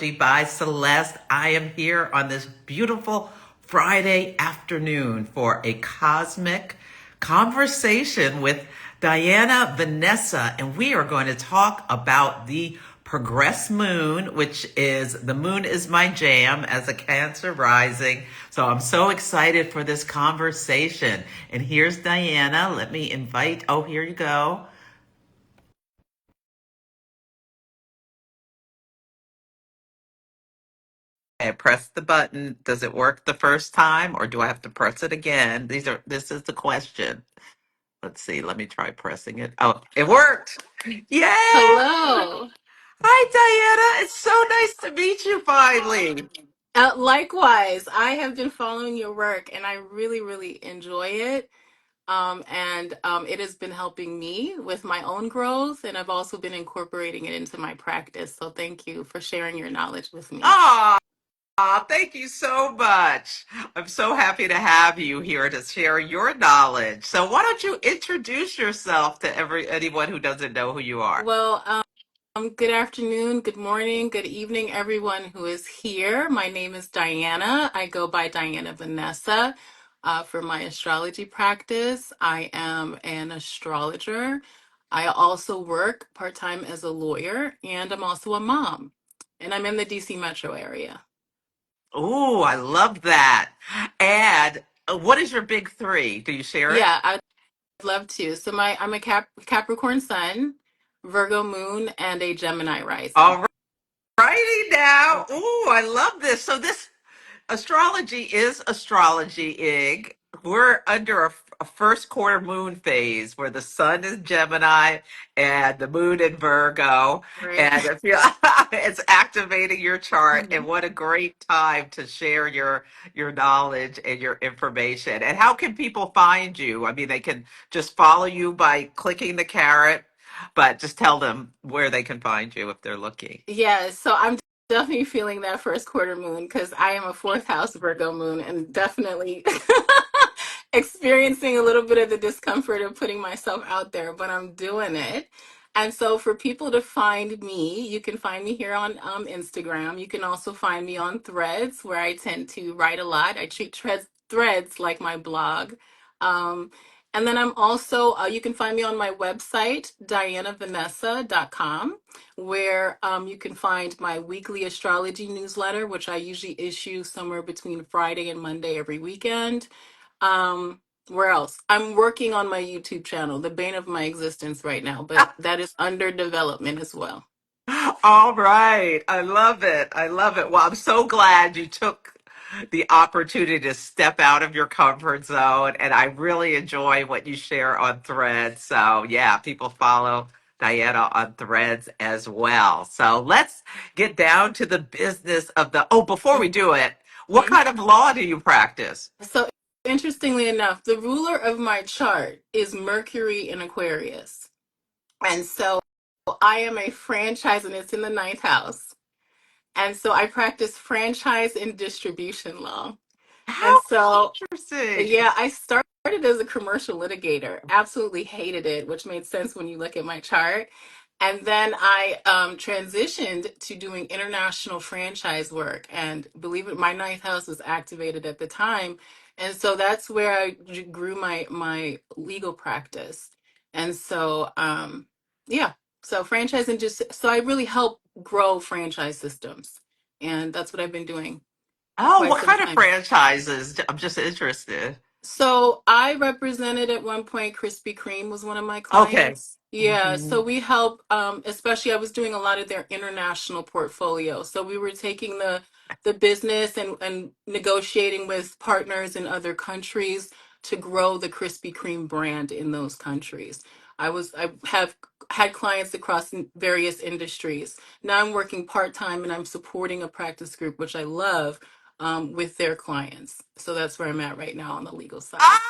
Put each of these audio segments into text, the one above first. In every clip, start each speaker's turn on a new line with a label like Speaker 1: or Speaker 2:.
Speaker 1: by Celeste. I am here on this beautiful Friday afternoon for a cosmic conversation with Diana Vanessa, and we are going to talk about the progress moon, which is the moon is my jam as a Cancer rising. So I'm so excited for this conversation. And here's Diana. Let me invite, oh, here you go. I press the button. Does it work the first time or do I have to press it again? This is the question. Let's see. Let me try pressing it. Oh, it worked. Yay!
Speaker 2: Hello.
Speaker 1: Hi, Diana. It's so nice to meet you finally.
Speaker 2: Likewise, I have been following your work and I really, really enjoy it. And it has been helping me with my own growth, and I've also been incorporating it into my practice. So thank you for sharing your knowledge with me.
Speaker 1: Aw, thank you so much. I'm so happy to have you here to share your knowledge. So why don't you introduce yourself to anyone who doesn't know who you are?
Speaker 2: Well, good afternoon, good morning, good evening, everyone who is here. My name is Diana. I go by Diana Vanessa for my astrology practice. I am an astrologer. I also work part-time as a lawyer, and I'm also a mom. And I'm in the DC metro area.
Speaker 1: Oh, I love that. And what is your big three? Do you share it?
Speaker 2: Yeah, I'd love to. So I'm a Capricorn sun, Virgo moon, and a Gemini rising.
Speaker 1: All righty now. Ooh, I love this. So this astrology is astrology, Ig. We're under a first quarter moon phase where the sun is Gemini and the moon in Virgo.
Speaker 2: Right.
Speaker 1: And if you, it's activating your chart. And what a great time to share your knowledge and your information. And how can people find you? I mean, they can just follow you by clicking the carrot, but just tell them where they can find you if they're looking.
Speaker 2: Yeah, so I'm definitely feeling that first quarter moon because I am a fourth house Virgo moon and definitely experiencing a little bit of the discomfort of putting myself out there, but I'm doing it. And so for people to find me, you can find me here on Instagram. You can also find me on Threads where I tend to write a lot. I treat threads like my blog. Um, and then I'm also, you can find me on my website, dianavanessa.com, where you can find my weekly astrology newsletter, which I usually issue somewhere between Friday and Monday every weekend. Where else? I'm working on my YouTube channel, the bane of my existence right now, but that is under development as well.
Speaker 1: All right. I love it. I love it. Well, I'm so glad you took the opportunity to step out of your comfort zone. And I really enjoy what you share on Threads. So, yeah, people follow Diana on Threads as well. So let's get down to the business of before we do it, what
Speaker 2: Mhm.
Speaker 1: kind of law do you practice?
Speaker 2: So, interestingly enough, the ruler of my chart is Mercury in Aquarius. And so I am a franchise, and it's in the ninth house. And so I practice franchise and distribution law. And
Speaker 1: How
Speaker 2: so
Speaker 1: interesting.
Speaker 2: yeah, I started as a commercial litigator. Absolutely hated it, which made sense when you look at my chart. And then I transitioned to doing international franchise work. And believe it, my ninth house was activated at the time. And so that's where I grew my legal practice. And so, yeah, so franchise and just so I really help grow franchise systems. And that's what I've been doing for
Speaker 1: Oh,
Speaker 2: quite
Speaker 1: what
Speaker 2: some
Speaker 1: kind of
Speaker 2: time.
Speaker 1: franchises? I'm just interested.
Speaker 2: So I represented at one point Krispy Kreme was one of my
Speaker 1: Okay.
Speaker 2: clients. Yeah, so
Speaker 1: Mhm.
Speaker 2: we help, especially I was doing a lot of their international portfolio. So we were taking the business and negotiating with partners in other countries to grow the Krispy Kreme brand in those countries. I have had clients across various industries. Now I'm working part-time and I'm supporting a practice group, which I love with their clients. So that's where I'm at right now on the legal side.
Speaker 1: Ah,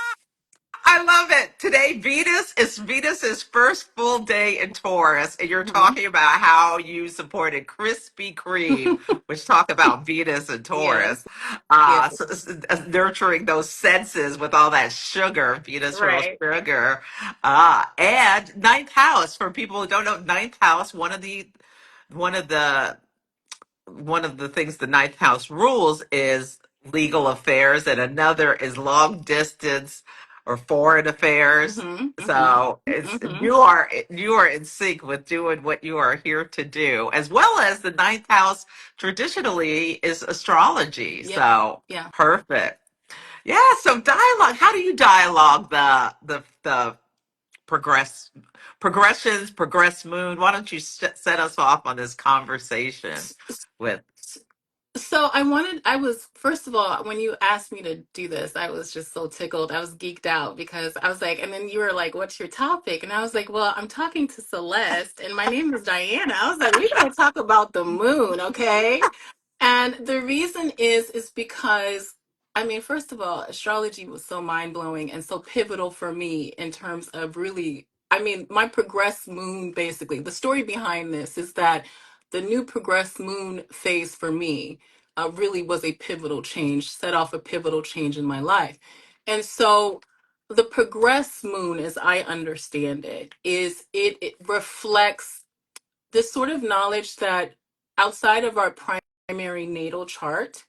Speaker 1: I love it. Today, Venus's first full day in Taurus, and you're
Speaker 2: Mhm.
Speaker 1: talking about how you supported Krispy Kreme, which talk about Venus and Taurus,
Speaker 2: Yes, yes,
Speaker 1: nurturing those senses with all that sugar, Venus rules
Speaker 2: right.
Speaker 1: sugar, and ninth house for people who don't know ninth house. One of the one of the things the ninth house rules is legal affairs, and another is long distance or foreign affairs.
Speaker 2: Mhm. Mhm.
Speaker 1: So it's
Speaker 2: Mhm.
Speaker 1: you are in sync with doing what you are here to do, as well as the ninth house traditionally is astrology.
Speaker 2: Yep.
Speaker 1: So
Speaker 2: Yeah.
Speaker 1: perfect. Yeah. So dialogue. How do you dialogue the progress moon? Why don't you set us off on this conversation
Speaker 2: S-
Speaker 1: with?
Speaker 2: s- So I was, first of all, when you asked me to do this, I was just so tickled. I was geeked out because I was like, and then you were like, what's your topic? And I was like, well, I'm talking to Celeste and my name is Diana. I was like, we're going to talk about the moon, okay? And the reason is because, I mean, first of all, astrology was so mind-blowing and so pivotal for me in terms of really, I mean, my progressed moon, basically. The story behind this is that the new progressed moon phase for me really was a pivotal change, set off a pivotal change in my life. And so the progressed moon, as I understand it, is it reflects this sort of knowledge that outside of our primary natal chart,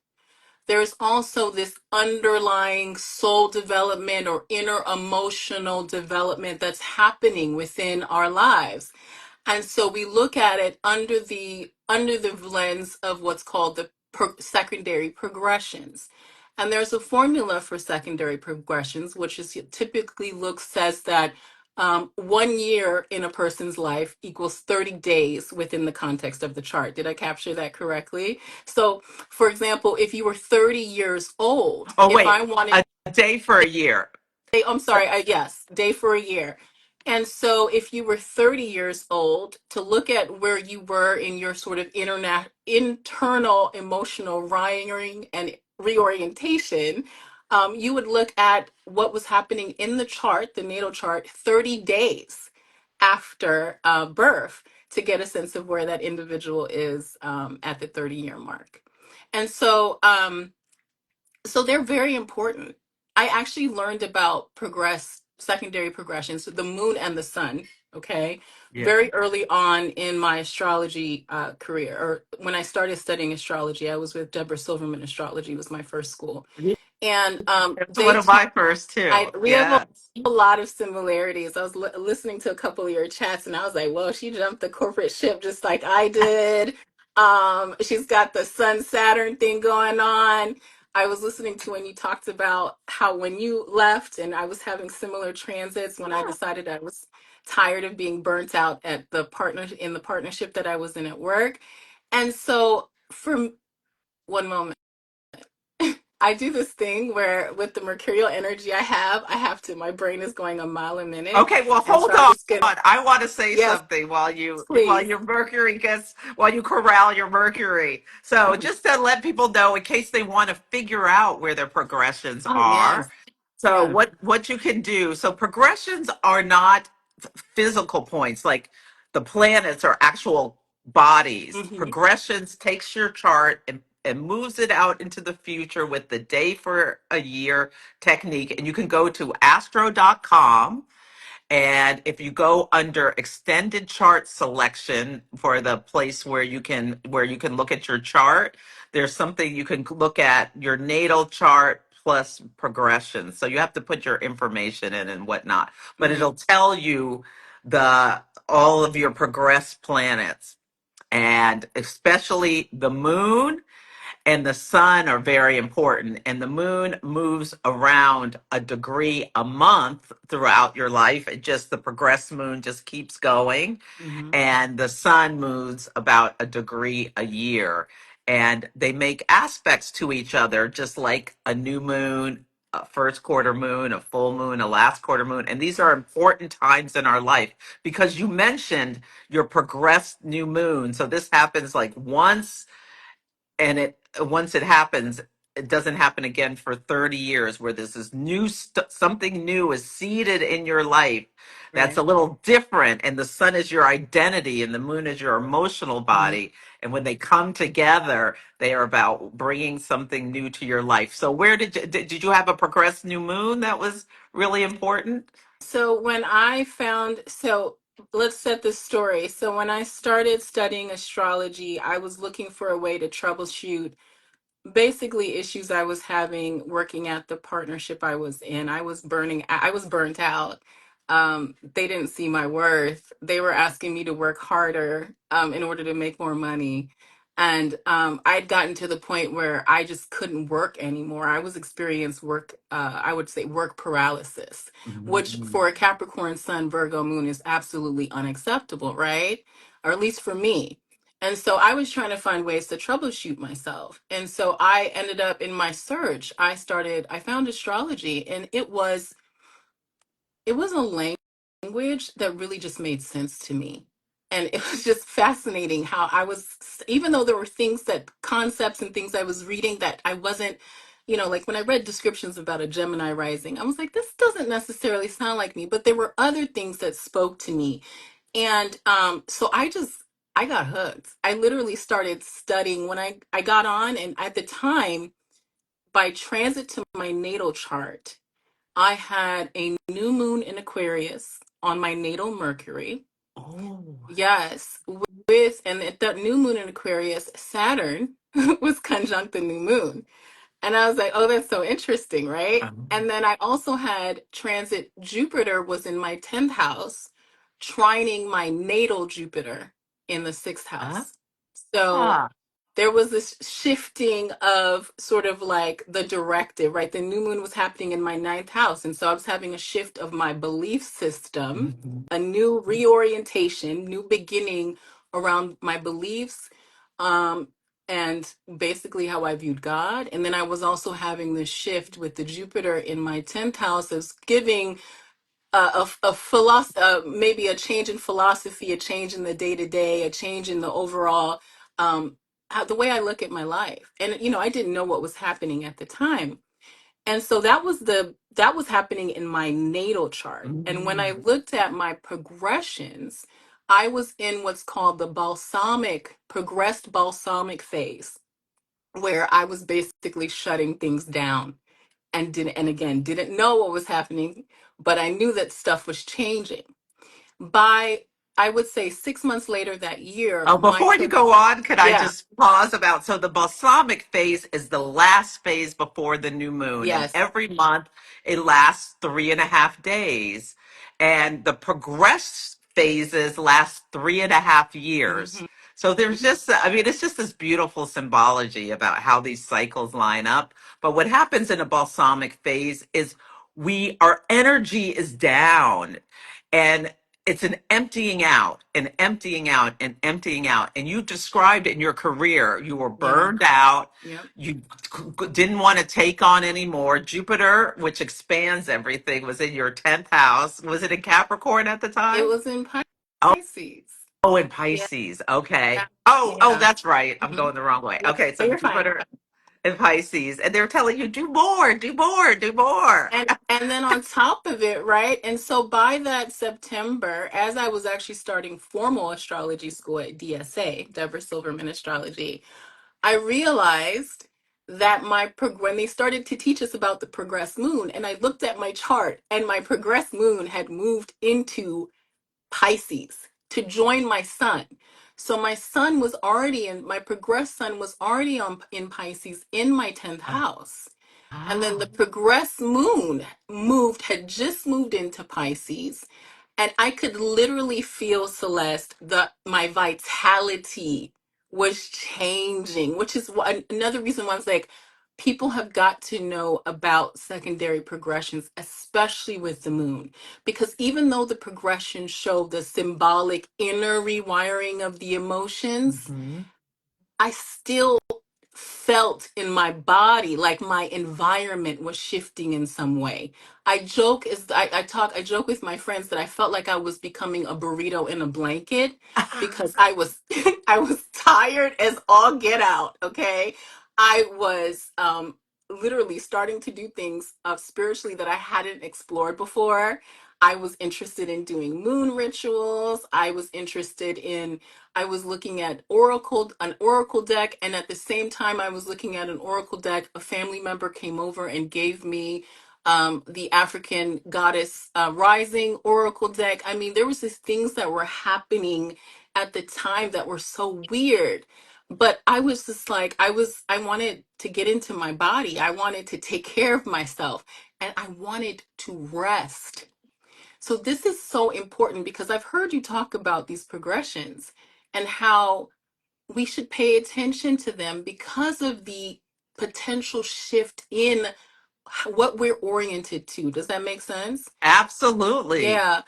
Speaker 2: there's also this underlying soul development or inner emotional development that's happening within our lives. And so we look at it under the lens of what's called the secondary progressions. And there's a formula for secondary progressions, which is typically looks says that 1 year in a person's life equals 30 days within the context of the chart. Did I capture that correctly? So, for example, if you were 30 years old,
Speaker 1: Oh
Speaker 2: if I
Speaker 1: wait,
Speaker 2: wanted
Speaker 1: a day for a year.
Speaker 2: I'm sorry, yes, day for a year. And so if you were 30 years old, to look at where you were in your sort of internal emotional wiring and reorientation, you would look at what was happening in the chart, the natal chart, 30 days after birth to get a sense of where that individual is at the 30-year mark. And so they're very important. I actually learned about secondary progressions, so the moon and the sun, okay,
Speaker 1: Yeah.
Speaker 2: very early on in my astrology career. Or when I started studying astrology, I was with Deborah Silverman Astrology, was my first school. And
Speaker 1: It's one
Speaker 2: they
Speaker 1: of
Speaker 2: taught
Speaker 1: my first too.
Speaker 2: we have
Speaker 1: Yes.
Speaker 2: a lot of similarities. I was listening to a couple of your chats, and I was like, "Well, she jumped the corporate ship just like I did." She's got the Sun Saturn thing going on. I was listening to when you talked about how when you left, and I was having similar transits when I decided I was tired of being burnt out at the partnership that I was in at work. And so, for one moment. I do this thing where with the mercurial energy I have to, my brain is going a mile a minute.
Speaker 1: Okay, well,
Speaker 2: And so
Speaker 1: hold
Speaker 2: I'm
Speaker 1: on.
Speaker 2: just gonna,
Speaker 1: I want to say
Speaker 2: yes,
Speaker 1: something while
Speaker 2: please.
Speaker 1: your Mercury gets while you corral your Mercury. So
Speaker 2: Mhm.
Speaker 1: just to let people know, in case they want to figure out where their progressions
Speaker 2: Oh,
Speaker 1: are.
Speaker 2: yes.
Speaker 1: So
Speaker 2: Yeah.
Speaker 1: what you can do. So progressions are not physical points like the planets are actual bodies.
Speaker 2: Hmm.
Speaker 1: Progressions takes your chart and moves it out into the future with the day for a year technique. And you can go to astro.com, and if you go under extended chart selection for the place where you can look at your chart, there's something you can look at your natal chart plus progression. So you have to put your information in and whatnot, but
Speaker 2: Hmm.
Speaker 1: it'll tell you the all of your progressed planets, and especially the moon and the sun are very important. And the moon moves around a degree a month throughout your life. It just, the progressed moon just keeps going.
Speaker 2: Hmm.
Speaker 1: And the sun moves about a degree a year. And they make aspects to each other, just like a new moon, a first quarter moon, a full moon, a last quarter moon. And these are important times in our life because you mentioned your progressed new moon. So this happens like once, and it once it happens, it doesn't happen again for 30 years, where this is something new is seeded in your life that's
Speaker 2: Right.
Speaker 1: a little different, and the sun is your identity and the moon is your emotional
Speaker 2: Hmm.
Speaker 1: body, and when they come together they are about bringing something new to your life. So where did you have a progressed new moon that was really important?
Speaker 2: So when I found, so let's set this story. So when I started studying astrology, I was looking for a way to troubleshoot basically issues I was having working at the partnership I was in. I was burnt out. They didn't see my worth. They were asking me to work harder in order to make more money. And I'd gotten to the point where I just couldn't work anymore. I was experiencing I would say work paralysis, which
Speaker 1: Mhm.
Speaker 2: for a Capricorn Sun, Virgo Moon is absolutely unacceptable, right? Or at least for me. And so I was trying to find ways to troubleshoot myself. And so I ended up in my search, I found astrology, and it was a language that really just made sense to me. And it was just fascinating how even though there were concepts and things I was reading that I wasn't, like when I read descriptions about a Gemini rising, I was like, this doesn't necessarily sound like me. But there were other things that spoke to me. And so I got hooked. I literally started studying when I got on, and at the time, by transit to my natal chart, I had a new moon in Aquarius on my natal Mercury.
Speaker 1: Oh.
Speaker 2: Yes, and at that new moon in Aquarius, Saturn was conjunct the new moon. And I was like, oh, that's so interesting, right? And then I also had transit Jupiter was in my 10th house, trining my natal Jupiter in the 6th
Speaker 1: Ah.
Speaker 2: house. So there was this shifting of sort of like the directive, right? The new moon was happening in my 9th house. And so I was having a shift of my belief system,
Speaker 1: Mhm.
Speaker 2: a new reorientation, new beginning around my beliefs. And basically how I viewed God. And then I was also having this shift with the Jupiter in my 10th house as giving a philosophy, maybe a change in philosophy, a change in the day to day, a change in the overall, the way I look at my life. And, I didn't know what was happening at the time. And so that was happening in my natal chart. And when I
Speaker 1: Mhm.
Speaker 2: looked at my progressions, I was in what's called the progressed balsamic phase, where I was basically shutting things down and again didn't know what was happening, but I knew that stuff was changing. By I would say 6 months later that year,
Speaker 1: Oh, before you go on, could I
Speaker 2: yeah,
Speaker 1: just pause about so the balsamic phase is the last phase before the new moon, and
Speaker 2: yes,
Speaker 1: every month it lasts 3.5 days, and the progressed phases last 3.5 years.
Speaker 2: hmm
Speaker 1: So there's just, I mean, it's just this beautiful symbology about how these cycles line up. But what happens in a balsamic phase is our energy is down. And it's an emptying out and emptying out and emptying out. And you described in your career, you were
Speaker 2: yeah,
Speaker 1: burned out.
Speaker 2: yep.
Speaker 1: You didn't want to take on anymore. Jupiter, which expands everything, was in your 10th house. Was it in Capricorn at the
Speaker 2: It
Speaker 1: time?
Speaker 2: was in
Speaker 1: Oh,
Speaker 2: Pisces.
Speaker 1: oh, in
Speaker 2: Yeah,
Speaker 1: Pisces. Okay. Oh,
Speaker 2: yeah.
Speaker 1: that's right. I'm
Speaker 2: hmm
Speaker 1: going the wrong way.
Speaker 2: No,
Speaker 1: Okay, so
Speaker 2: you're fine.
Speaker 1: Jupiter in Pisces, and they're telling you, do more, do more, do more.
Speaker 2: And then on top of it, right? And so by that September, as I was actually starting formal astrology school at DSA, Deborah Silverman Astrology, I realized that when they started to teach us about the progressed moon, and I looked at my chart, and my progressed moon had moved into Pisces to join my sun. So my progressed sun was already in Pisces in my 10th house. And then
Speaker 1: Ah,
Speaker 2: the progressed moon had just moved into Pisces. And I could literally feel, Celeste, my vitality was changing, which is another reason why I was like, people have got to know about secondary progressions, especially with the moon. Because even though the progressions show the symbolic inner rewiring of the emotions,
Speaker 1: mhm.
Speaker 2: I still felt in my body like my environment was shifting in some way. I joke with my friends that I felt like I was becoming a burrito in a blanket because I was I was tired as all get out, okay? I was literally starting to do things spiritually that I hadn't explored before. I was interested in doing moon rituals. I was looking at an oracle deck, and at the same time I was looking at an oracle deck, a family member came over and gave me the African goddess rising oracle deck. I mean, there was these things that were happening at the time that were so weird. But I was just like, I wanted to get into my body. I wanted to take care of myself and I wanted to rest. So this is so important because I've heard you talk about these progressions and how we should pay attention to them because of the potential shift in what we're oriented to. Does that make sense?
Speaker 1: Absolutely.
Speaker 2: Yeah.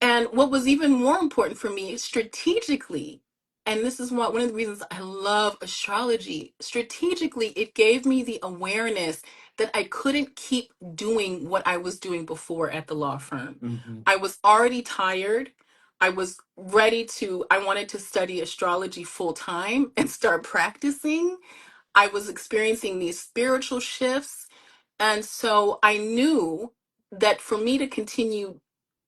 Speaker 2: And what was even more important for me strategically, and this is one of the reasons I love astrology, strategically, it gave me the awareness that I couldn't keep doing what I was doing before at the law firm.
Speaker 1: Mhm.
Speaker 2: I was already tired. I was ready to, I wanted to study astrology full time and start practicing. I was experiencing these spiritual shifts. And so I knew that for me to continue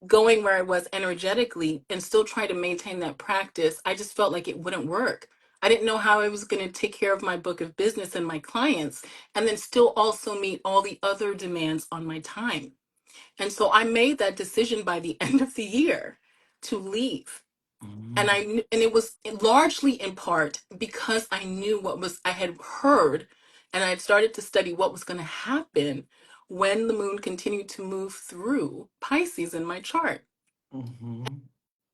Speaker 2: going where I was energetically and still try to maintain that practice, I just felt like it wouldn't work. I didn't know how I was going to take care of my book of business and my clients and then still also meet all the other demands on my time. And so I made that decision by the end of the year to leave. And
Speaker 1: Mhm.
Speaker 2: and it was largely in part because I knew what was I had heard and I had started to study what was going to happen when the moon continued to move through Pisces in my chart.
Speaker 1: Mhm.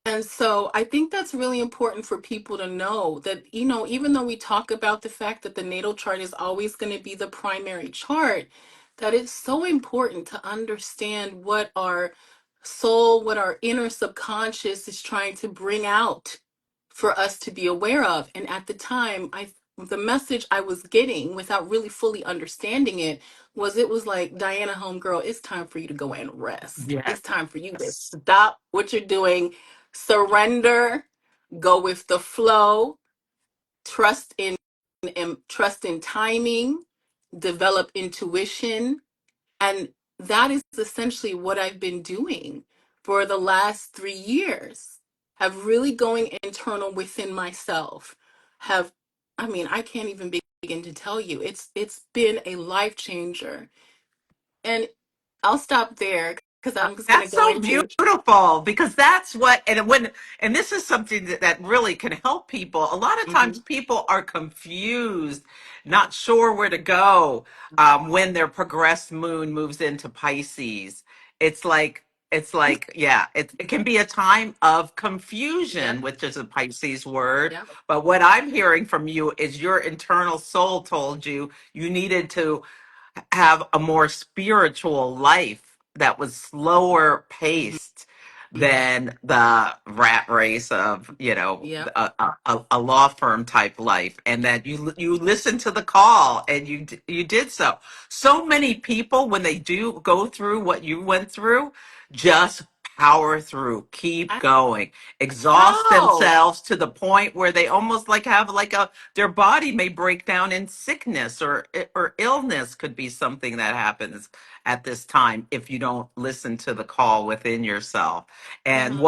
Speaker 2: And so I think that's really important for people to know that, even though we talk about the fact that the natal chart is always going to be the primary chart, that it's so important to understand what our soul, what our inner subconscious is trying to bring out for us to be aware of. And at the time, the message I was getting without really fully understanding it was like, Diana, homegirl, it's time for you to go and rest. It's time for you to
Speaker 1: Yes.
Speaker 2: stop what you're doing, surrender, go with the flow, trust trust in timing, develop intuition, and that is essentially what I've been doing for the last 3 years. Have really going internal within myself. Have I mean, I can't even begin to tell you. It's been a life changer. And I'll stop there because I'm just gonna
Speaker 1: That's
Speaker 2: go
Speaker 1: so
Speaker 2: into.
Speaker 1: beautiful because that's what, and this is something that really can help people. A lot of times
Speaker 2: Mhm.
Speaker 1: people are confused, not sure where to go when their progressed moon moves into Pisces. It's like, yeah, it can be a time of
Speaker 2: Yep.
Speaker 1: confusion, which is a Pisces word.
Speaker 2: Yep.
Speaker 1: But what I'm hearing from you is your internal soul told you you needed to have a more spiritual life that was slower
Speaker 2: Mhm.
Speaker 1: paced than the rat race of
Speaker 2: Yep.
Speaker 1: a law firm type life, and that you listened to the call and you did so many people when they do go through what you went through just power through, keep
Speaker 2: I
Speaker 1: going, exhaust
Speaker 2: know.
Speaker 1: themselves to the point where they almost like have like a their body may break down in sickness, or illness could be something that happens at this time if you don't listen to the call within yourself. And
Speaker 2: Mhm.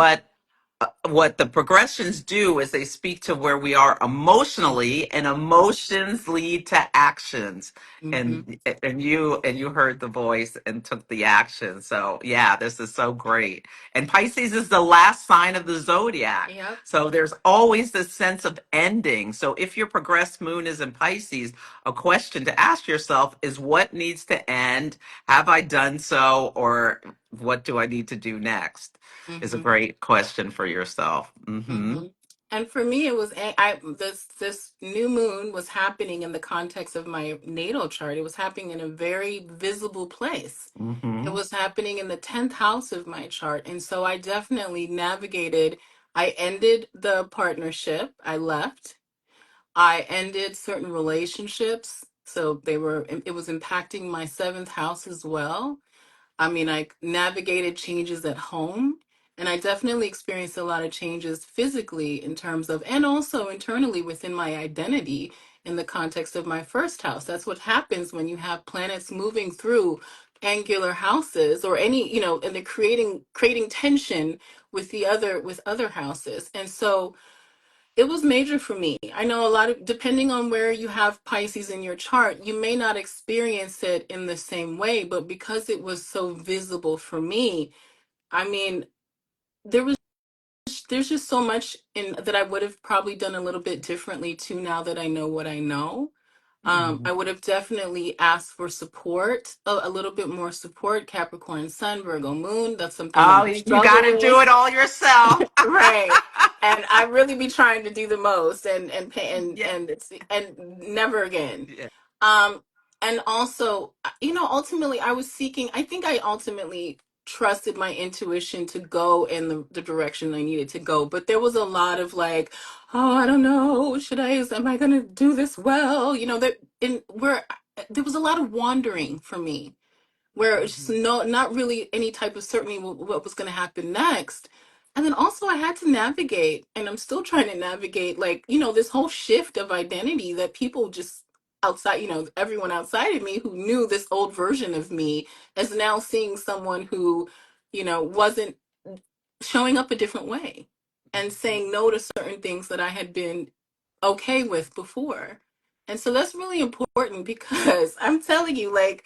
Speaker 1: what the progressions do is they speak to where we are emotionally, and emotions lead to actions.
Speaker 2: Mhm.
Speaker 1: And you heard the voice and took the action. So yeah, this is so great. And Pisces is the last sign of the zodiac,
Speaker 2: Yep.
Speaker 1: so there's always this sense of ending. So if your progressed moon is in Pisces, a question to ask yourself is, what needs to end? Have I done so? Or what do I need to do next? Is a
Speaker 2: Mhm.
Speaker 1: great question for yourself. Mm-hmm.
Speaker 2: Hmm. And for me, it was this new moon was happening in the context of my natal chart. It was happening in a very visible place. It
Speaker 1: Mm-hmm.
Speaker 2: was happening in the 10th house of my chart, and so I definitely navigated. I ended the partnership. I left. I ended certain relationships, so they were. It was impacting my seventh house as well. I mean, I navigated changes at home, and I definitely experienced a lot of changes physically in terms of, and also internally within my identity in the context of my first house. That's what happens when you have planets moving through angular houses or any, and they're creating tension with other houses. And so It was major for me. I know a lot of, depending on where you have Pisces in your chart, you may not experience it in the same way, but because it was so visible for me, I mean, there was there's just so much in that I would have probably done a little bit differently too now that I know what I know. I
Speaker 1: Mhm.
Speaker 2: would have definitely asked for support, a little bit more support. Capricorn Sun, Virgo Moon, that's something that
Speaker 1: Oh,
Speaker 2: I
Speaker 1: you got
Speaker 2: struggle
Speaker 1: to do
Speaker 2: with.
Speaker 1: it all yourself.
Speaker 2: Right. And I really be trying to do the most and pay
Speaker 1: Yeah.
Speaker 2: and never again.
Speaker 1: Yeah.
Speaker 2: Um and also, ultimately I think I ultimately trusted my intuition to go in the direction I needed to go. But there was a lot of like, oh, I don't know, am I gonna do this well? That in where there was a lot of wandering for me where it's just
Speaker 1: Mhm.
Speaker 2: not really any type of certainty what was going to happen next. And then also I had to navigate, and I'm still trying to navigate, like, this whole shift of identity that people just outside, everyone outside of me who knew this old version of me is now seeing someone who, wasn't showing up a different way and
Speaker 1: Mhm.
Speaker 2: saying no to certain things that I had been okay with before. And so that's really important because I'm telling you, like,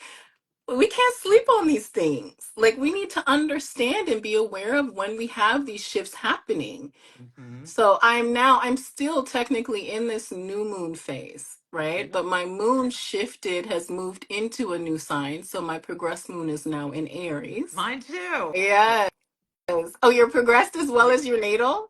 Speaker 2: we can't sleep on these things. Like, we need to understand and be aware of when we have these shifts happening.
Speaker 1: Mhm.
Speaker 2: So I'm still technically in this new moon phase, right?
Speaker 1: Yeah.
Speaker 2: But my moon shifted, has moved into a new sign. So my progressed moon is now in Aries.
Speaker 1: Mine too.
Speaker 2: Yes. Oh, you're progressed as well as your natal?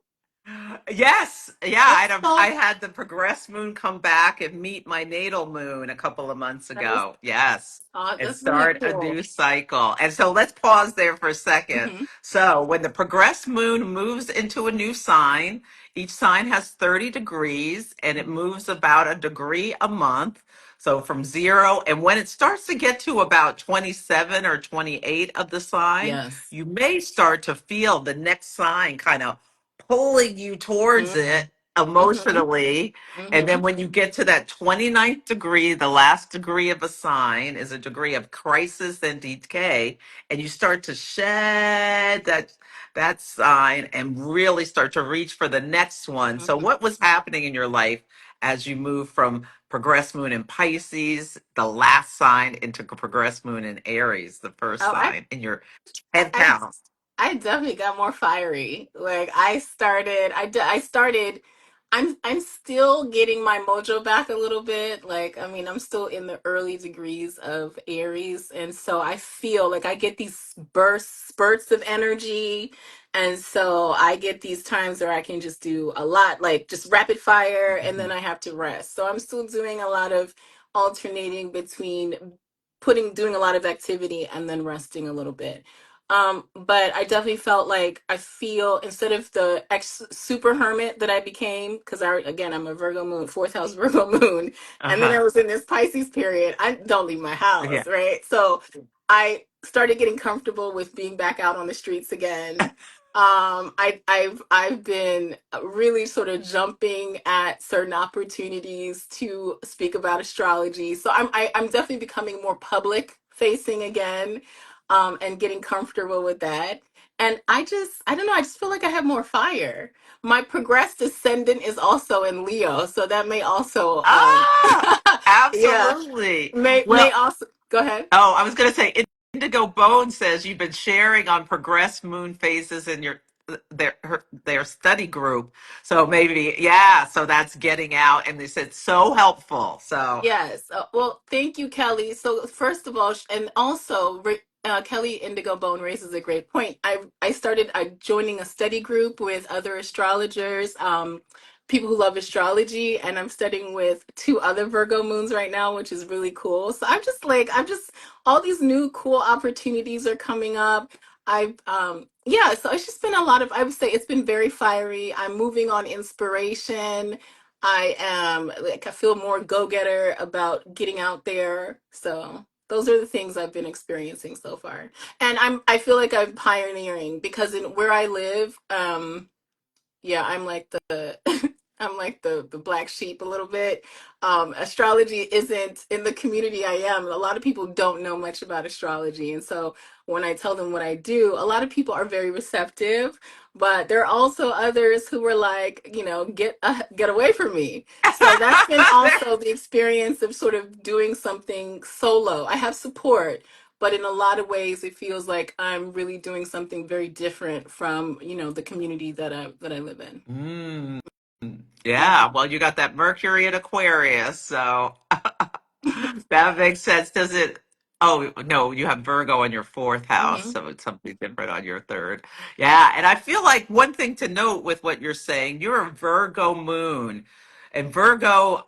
Speaker 1: Yes, yeah,
Speaker 2: That's
Speaker 1: I
Speaker 2: so,
Speaker 1: had the progressed moon come back and meet my natal moon a couple of months
Speaker 2: that is,
Speaker 1: ago. Yes, and
Speaker 2: that's really
Speaker 1: start a
Speaker 2: cool.
Speaker 1: new cycle. And so let's pause there for a second.
Speaker 2: Hmm.
Speaker 1: So when the progressed moon moves into a new sign, each sign has 30 degrees and it moves about a degree a month. So from zero, and when it starts to get to about 27 or 28 of the sign,
Speaker 2: Yes.
Speaker 1: you may start to feel the next sign kind of pulling you towards
Speaker 2: Mm-hmm.
Speaker 1: it emotionally. And
Speaker 2: Mm-hmm.
Speaker 1: then when you get to that 29th degree, the last degree of a sign is a degree of crisis and decay, and you start to shed that sign and really start to reach for the next one. So
Speaker 2: Mm-hmm.
Speaker 1: what was happening in your life as you move from progressed moon in Pisces, the last sign, into progressed moon in Aries, the first
Speaker 2: Oh,
Speaker 1: sign in your
Speaker 2: I,
Speaker 1: 10th
Speaker 2: I
Speaker 1: house?
Speaker 2: I definitely got more fiery. Like, I started I'm still getting my mojo back a little bit. Like, I mean, I'm still in the early degrees of Aries, and so I feel like I get these bursts, spurts of energy, and so I get these times where I can just do a lot, like just rapid fire, and then I have to rest. So I'm still doing a lot of alternating between doing a lot of activity and then resting a little bit. But I definitely felt like I feel instead of the super hermit that I became, because I'm a Virgo moon, fourth house Virgo moon, and then I
Speaker 1: Uh-huh.
Speaker 2: was in this Pisces period. I don't leave my
Speaker 1: Yeah.
Speaker 2: house, right? So I started getting comfortable with being back out on the streets again. I've been really sort of jumping at certain opportunities to speak about astrology. So I'm definitely becoming more public facing again, and getting comfortable with that. And I don't know, I just feel like I have more fire. My progressed ascendant is also in Leo, so that may also,
Speaker 1: Ah,
Speaker 2: yeah,
Speaker 1: absolutely.
Speaker 2: may
Speaker 1: Well,
Speaker 2: also go ahead.
Speaker 1: oh, I was going to say, Indigo Bone says you've been sharing on progressed moon phases in their study group. So maybe, yeah. So that's getting out, and they said so helpful. So,
Speaker 2: Yes. Well, thank you, Kelly. So first of all, and also Kelly Indigo Bone raises a great point. I started joining a study group with other astrologers, people who love astrology, and I'm studying with two other Virgo moons right now, which is really cool. So I'm just all these new cool opportunities are coming up. Yeah, so it's just been a lot of, I would say it's been very fiery. I'm moving on inspiration. I am like, I feel more go-getter about getting out there. So those are the things I've been experiencing so far. And I feel like I'm pioneering because in where I live, yeah, I'm like the I'm like the black sheep a little bit. Astrology isn't in the community I am. A lot of people don't know much about astrology, and so when I tell them what I do, a lot of people are very receptive. But there are also others who were like, get away from me. So that's been also the experience of sort of doing something solo. I have support, but in a lot of ways, it feels like I'm really doing something very different from, the community that I live in.
Speaker 1: Mm, yeah, well, you got that Mercury in Aquarius, so that makes sense. Does it? Oh, no, you have Virgo in your fourth house,
Speaker 2: Hmm.
Speaker 1: so it's something different on your third. Yeah, and I feel like one thing to note with what you're saying, you're a Virgo moon. And Virgo,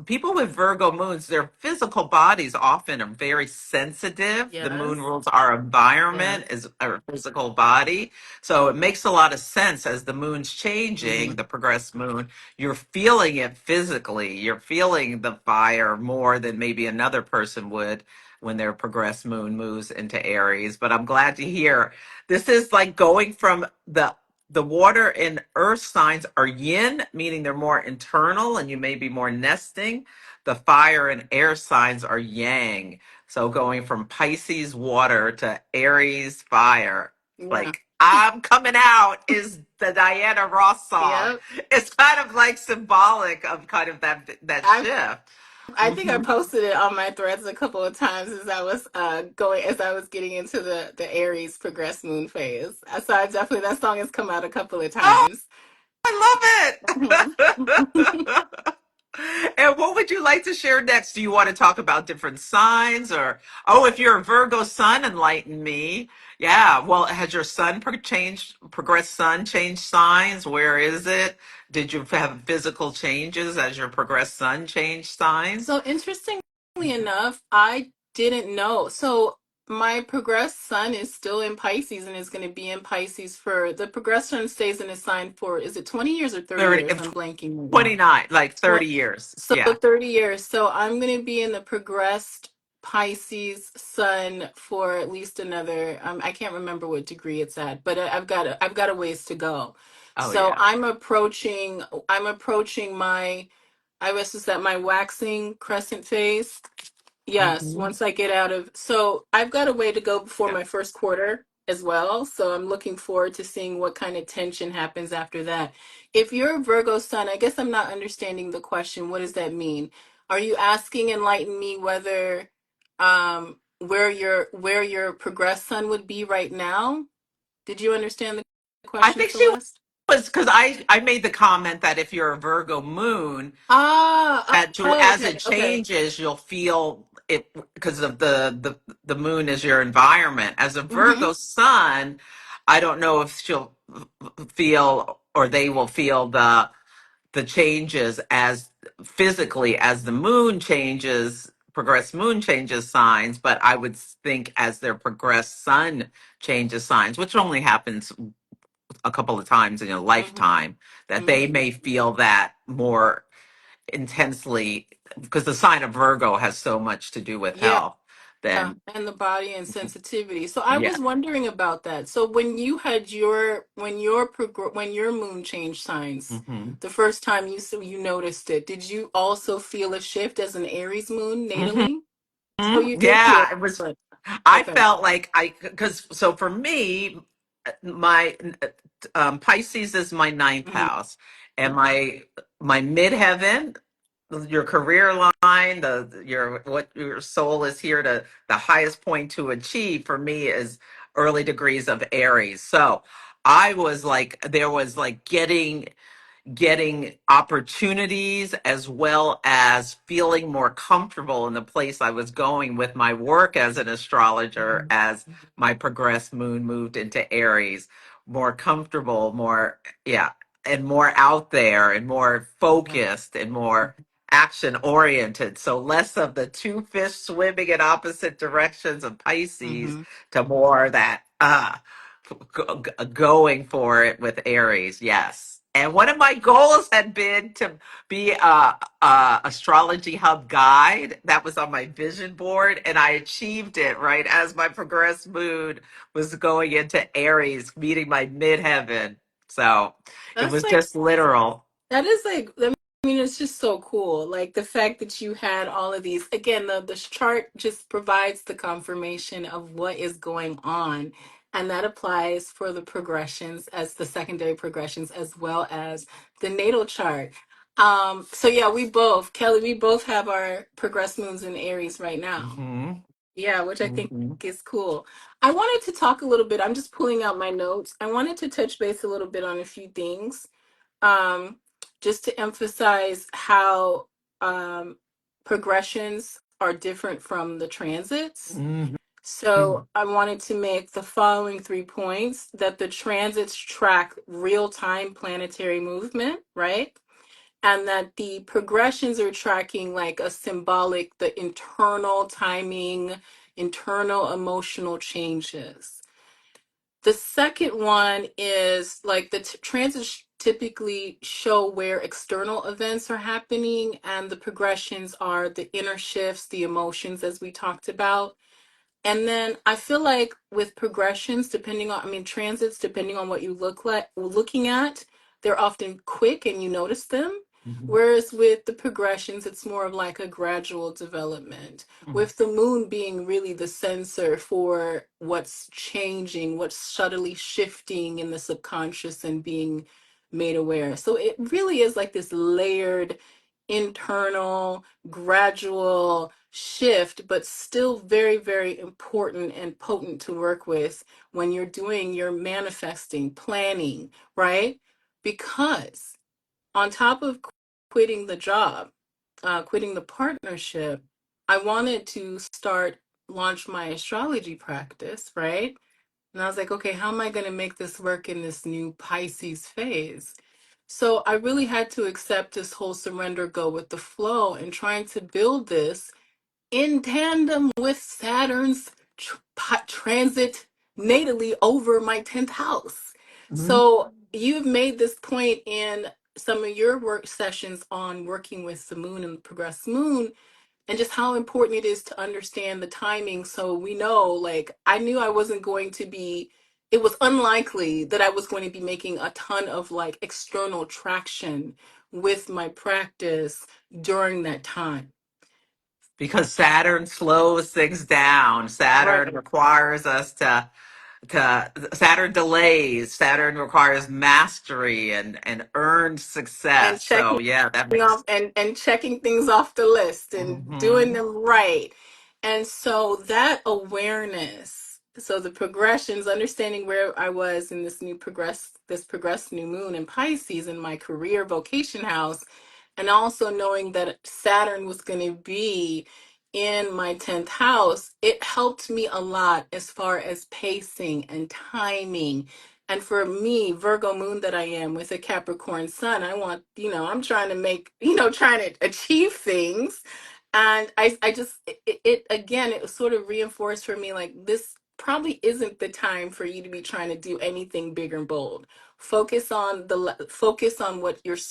Speaker 1: people with Virgo moons, their physical bodies often are very sensitive. The moon
Speaker 2: Yes.
Speaker 1: rules our
Speaker 2: Yes.
Speaker 1: environment is our physical body. So it makes a lot of sense as the moon's changing,
Speaker 2: Hmm.
Speaker 1: the progressed moon, you're feeling it physically. You're feeling the fire more than maybe another person would when their progressed moon moves into Aries. But I'm glad to hear this is like going from the water and earth signs are yin, meaning they're more internal and you may be more nesting. The fire and air signs are yang. So going from Pisces water to Aries fire,
Speaker 2: Yeah.
Speaker 1: like I'm coming out is the Diana Ross song.
Speaker 2: Yep.
Speaker 1: It's kind of like symbolic of kind of that
Speaker 2: I
Speaker 1: shift.
Speaker 2: I think I
Speaker 1: Hmm.
Speaker 2: posted it on my threads a couple of times as I was as I was getting into the Aries progress moon phase. So I definitely that song has come out a couple of
Speaker 1: Oh,
Speaker 2: times.
Speaker 1: I
Speaker 2: Mhm.
Speaker 1: love it. And what would you like to share next? Do you want to talk about different signs or, oh, if you're a Virgo sun, enlighten me. Yeah. Well, has your sun progressed sun changed signs? Where is it? Did you have physical changes as your progressed sun changed signs?
Speaker 2: So interestingly enough, I didn't know. So my progressed sun is still in Pisces and is going to be in Pisces for the progressed sun stays in a sign for is it 20 years or 30
Speaker 1: 30,
Speaker 2: years? I'm blanking right now.
Speaker 1: 29, like 30 years.
Speaker 2: So
Speaker 1: Yeah.
Speaker 2: 30 years. So I'm going to be in the progressed Pisces sun for at least another I can't remember what degree it's at, but I've got a ways to go.
Speaker 1: Oh,
Speaker 2: So
Speaker 1: yeah.
Speaker 2: I'm approaching my I guess is that my waxing crescent phase. Yes,
Speaker 1: Hmm.
Speaker 2: once I get out of, so I've got a way to go before
Speaker 1: Yeah.
Speaker 2: my first quarter as well. So I'm looking forward to seeing what kind of tension happens after that. If you're a Virgo sun, I guess I'm not understanding the question. What does that mean? Are you asking enlighten me whether where your progressed sun would be right now? Did you understand the
Speaker 1: I
Speaker 2: question,
Speaker 1: think she
Speaker 2: Celeste?
Speaker 1: was because I made the comment that if you're a Virgo moon,
Speaker 2: Ah,
Speaker 1: that
Speaker 2: oh,
Speaker 1: as it
Speaker 2: okay, okay.
Speaker 1: changes, you'll feel it because of the moon is your environment. As a
Speaker 2: Mm-hmm.
Speaker 1: Virgo sun, I don't know if she'll feel or they will feel the changes as physically as the moon changes, progressed moon changes signs, but I would think as their progressed sun changes signs, which only happens a couple of times in a
Speaker 2: Mm-hmm.
Speaker 1: lifetime, that they
Speaker 2: Mm-hmm.
Speaker 1: may feel that more intensely because the sign of Virgo has so much to do with
Speaker 2: Yeah.
Speaker 1: health. Then,
Speaker 2: And the body and sensitivity. So I
Speaker 1: yeah.
Speaker 2: was wondering about that. So when your moon changed signs,
Speaker 1: Hmm.
Speaker 2: the first time you noticed it, did you also feel a shift as an Aries moon
Speaker 1: Hmm.
Speaker 2: natally? So you did feel
Speaker 1: Yeah, it was.
Speaker 2: it.
Speaker 1: I
Speaker 2: Okay.
Speaker 1: felt like because so for me, my Pisces is my ninth
Speaker 2: Hmm.
Speaker 1: house, and my midheaven, your career line, the your what your soul is here to the highest point to achieve for me is early degrees of Aries. So I was like, there was like getting opportunities as well as feeling more comfortable in the place I was going with my work as an astrologer as my progressed moon moved into Aries. More comfortable, more, yeah, and more out there and more focused and more action oriented. So less of the two fish swimming in opposite directions of Pisces
Speaker 2: Hmm.
Speaker 1: to more that going for it with Aries, yes. And one of my goals had been to be a astrology hub guide. That was on my vision board, and I achieved it right as my progressed moon was going into Aries, meeting my midheaven. So it
Speaker 2: That's
Speaker 1: was just literal.
Speaker 2: That is like, I mean, it's just so cool. Like the fact that you had all of these. Again, the chart just provides the confirmation of what is going on. And that applies for the progressions as the secondary progressions as well as the natal chart. So yeah, we both, Kelly, we both have our progress moons in Aries right now.
Speaker 1: Hmm.
Speaker 2: Yeah, which I think
Speaker 1: Hmm.
Speaker 2: is cool. I wanted to talk a little bit. I'm just pulling out my notes. I wanted to touch base a little bit on a few things, um, just to emphasize how progressions are different from the transits.
Speaker 1: Hmm.
Speaker 2: So I wanted to make the following 3 points: that the transits track real-time planetary movement, right? And that the progressions are tracking like a symbolic, the internal timing, internal emotional changes. The second one is like the transits typically show where external events are happening, and the progressions are the inner shifts, the emotions, as we talked about. And then I feel like with progressions, depending on, I mean, transits, depending on what you looking at, they're often quick and you notice them.
Speaker 1: Hmm.
Speaker 2: Whereas with the progressions, it's more of like a gradual development, with the moon being really the sensor for what's changing, what's subtly shifting in the subconscious and being made aware. So it really is like this layered, internal, gradual shift, but still very, very important and potent to work with when you're doing your manifesting, planning, right? Because on top of quitting the job, quitting the partnership, I wanted to launch my astrology practice, right? And I was like, okay, how am I going to make this work in this new Pisces phase? So I really had to accept this whole surrender, go with the flow, and trying to build this in tandem with Saturn's transit natally over my 10th house.
Speaker 1: Hmm.
Speaker 2: So you've made this point in some of your work sessions on working with the moon and the progressed moon, and just how important it is to understand the timing. So we know, like, I knew I wasn't going to be, it was unlikely that I was going to be making a ton of like external traction with my practice during that time.
Speaker 1: Because Saturn slows things down. Saturn
Speaker 2: Right.
Speaker 1: requires us to Saturn delays. Saturn requires mastery and earned
Speaker 2: And
Speaker 1: success. So
Speaker 2: checking
Speaker 1: yeah, that makes.
Speaker 2: off and checking things off the list and doing
Speaker 1: Hmm.
Speaker 2: them right. And so that awareness, so the progressions, understanding where I was in this progressed new moon in Pisces in my career vocation house, and also knowing that Saturn was going to be in my 10th house, it helped me a lot as far as pacing and timing. And for me, Virgo moon that I am with a Capricorn sun, I want, I'm trying to make, trying to achieve things. And I just, it again, it was sort of reinforced for me like this probably isn't the time for you to be trying to do anything big and bold. Focus on what's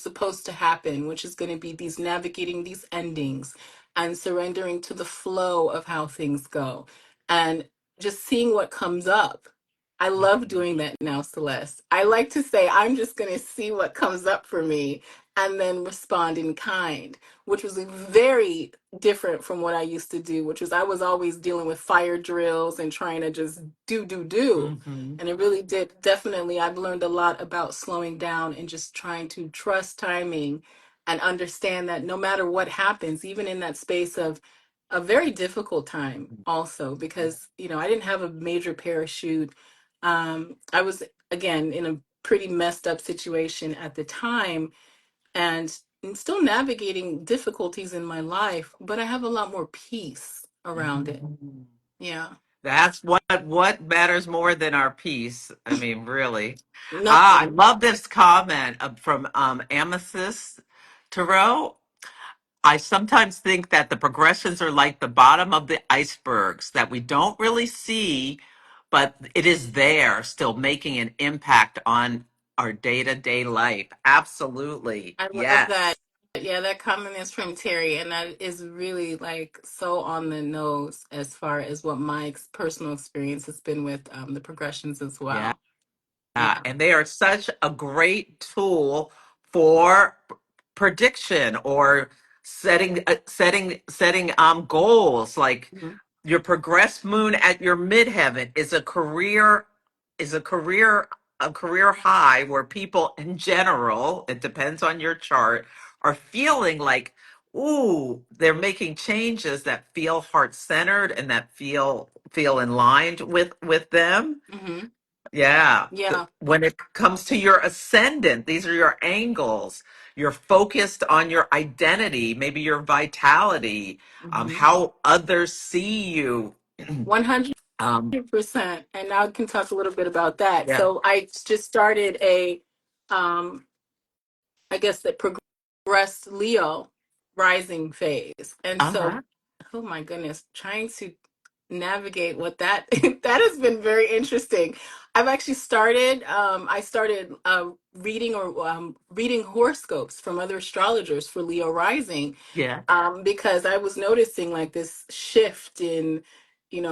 Speaker 2: supposed to happen, which is going to be these navigating these endings and surrendering to the flow of how things go and just seeing what comes up. I love doing that now, Celeste. I like to say I'm just going to see what comes up for me and then respond in kind, which was very different from what I used to do, which was I was always dealing with fire drills and trying to just do.
Speaker 1: Hmm.
Speaker 2: And it really did, definitely, I've learned a lot about slowing down and just trying to trust timing and understand that no matter what happens, even in that space of a very difficult time, also, because, I didn't have a major parachute. I was, again, in a pretty messed up situation at the time, and I'm still navigating difficulties in my life, but I have a lot more peace around it.
Speaker 1: Hmm.
Speaker 2: Yeah.
Speaker 1: That's what matters more than our peace. I mean, really. I
Speaker 2: Nothing.
Speaker 1: love this comment from Amethyst Tarot. I sometimes think that the progressions are like the bottom of the icebergs that we don't really see, but it is there still making an impact on our day-to-day life. Absolutely.
Speaker 2: I love that.
Speaker 1: Yes.
Speaker 2: Yeah, that comment is from Terry, and that is really like so on the nose as far as what my personal experience has been with the progressions as
Speaker 1: Yeah.
Speaker 2: well. Yeah.
Speaker 1: And they are such a great tool for prediction or setting goals. Like
Speaker 2: Mhm.
Speaker 1: your progressed moon at your midheaven is a career high where people in general, it depends on your chart, are feeling like, ooh, they're making changes that feel heart-centered and that feel in line with them.
Speaker 2: Mhm.
Speaker 1: Yeah.
Speaker 2: Yeah.
Speaker 1: When it comes to your ascendant, these are your angles. You're focused on your identity, maybe your vitality,
Speaker 2: Mhm.
Speaker 1: how others see you.
Speaker 2: 100%.
Speaker 1: um,
Speaker 2: And now I can talk a little bit about that.
Speaker 1: yeah.
Speaker 2: So I just started um, I guess the progressed Leo rising phase. And so,
Speaker 1: Uh-huh.
Speaker 2: oh my goodness, trying to navigate what that that has been very interesting. I've actually started I started reading horoscopes from other astrologers for Leo rising,
Speaker 1: Yeah.
Speaker 2: because I was noticing like this shift in,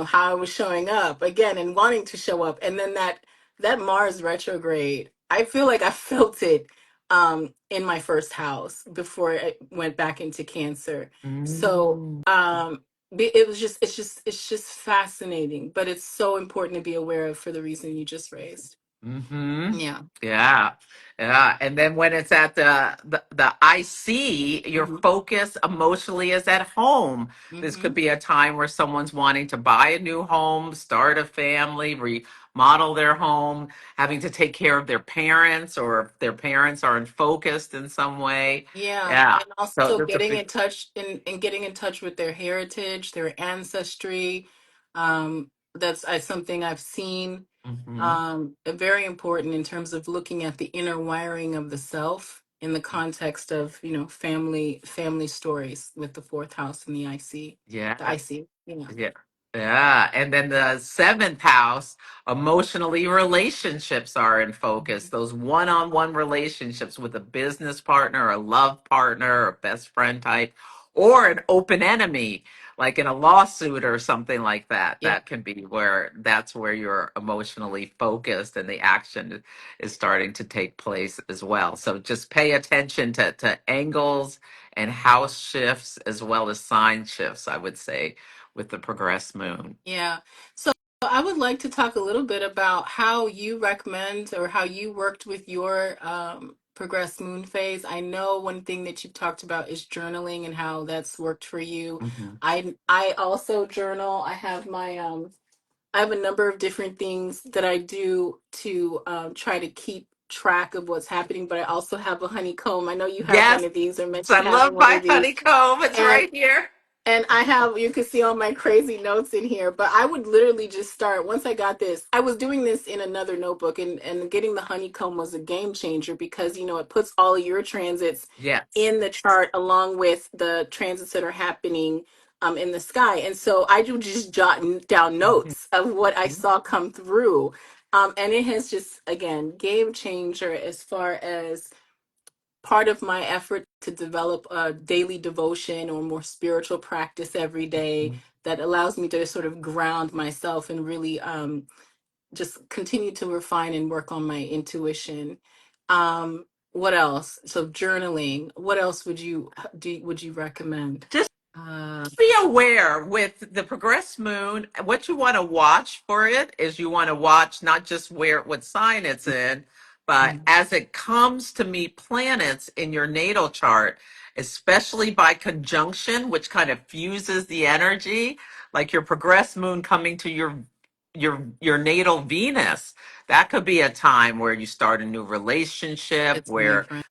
Speaker 2: how I was showing up again and wanting to show up, and then that Mars retrograde, I feel like I felt it in my first house before I went back into Cancer. So
Speaker 1: Mm.
Speaker 2: it was just it's just fascinating, but it's so important to be aware of for the reason you just raised.
Speaker 1: Hmm.
Speaker 2: Yeah.
Speaker 1: Yeah. Yeah. And then when it's at the IC, your
Speaker 2: Hmm.
Speaker 1: focus emotionally is at home. This
Speaker 2: Hmm.
Speaker 1: could be a time where someone's wanting to buy a new home, start a family, remodel their home, having to take care of their parents, or if their parents aren't focused in some way.
Speaker 2: Yeah,
Speaker 1: Yeah.
Speaker 2: and
Speaker 1: So
Speaker 2: also
Speaker 1: that's a
Speaker 2: getting
Speaker 1: big.
Speaker 2: in touch and getting in touch with their heritage, their ancestry. That's something I've seen,
Speaker 1: Hmm.
Speaker 2: very important in terms of looking at the inner wiring of the self in the context of, family stories with the fourth house and the IC, the
Speaker 1: Yeah.
Speaker 2: IC. Yeah.
Speaker 1: Yeah. Yeah. And then the seventh house, emotionally, relationships are in focus.
Speaker 2: Mhm.
Speaker 1: Those one-on-one relationships with a business partner, a love partner, or best friend type, or an open enemy, like in a lawsuit or something like that.
Speaker 2: Yeah.
Speaker 1: That can be that's where you're emotionally focused and the action is starting to take place as well. So just pay attention to angles and house shifts as well as sign shifts, I would say, with the progressed moon.
Speaker 2: Yeah. So I would like to talk a little bit about how you recommend or how you worked with your progressed moon phase. I know one thing that you've talked about is journaling and how that's worked for you.
Speaker 1: Hmm.
Speaker 2: I also journal. I have a number of different things that I do to try to keep track of what's happening, but I also have a honeycomb. I know you have
Speaker 1: Yes,
Speaker 2: one of these or
Speaker 1: I
Speaker 2: mentioned having
Speaker 1: love
Speaker 2: one
Speaker 1: my
Speaker 2: of these.
Speaker 1: honeycomb. It's
Speaker 2: And
Speaker 1: right here.
Speaker 2: I have, you can see all my crazy notes in here, but I would literally just start once I got this. I was doing this in another notebook, and getting the honeycomb was a game changer because, it puts all of your transits
Speaker 1: Yes.
Speaker 2: in the chart along with the transits that are happening in the sky. And so I do just jot down
Speaker 1: Mhm.
Speaker 2: notes of what I saw come through. And it has just, again, game changer as far as part of my effort to develop a daily devotion or more spiritual practice every day that allows me to sort of ground myself and really just continue to refine and work on my intuition. What else? So journaling. What else would you recommend?
Speaker 1: Just
Speaker 2: Uh,
Speaker 1: be aware with the progressed moon. What you want to watch for it is you want to watch not just what sign it's in, but
Speaker 2: mm,
Speaker 1: as it comes to meet planets in your natal chart, especially by conjunction, which kind of fuses the energy, like your progressed moon coming to your natal Venus. That could be a time where you start a new relationship,
Speaker 2: it's new
Speaker 1: where
Speaker 2: friends.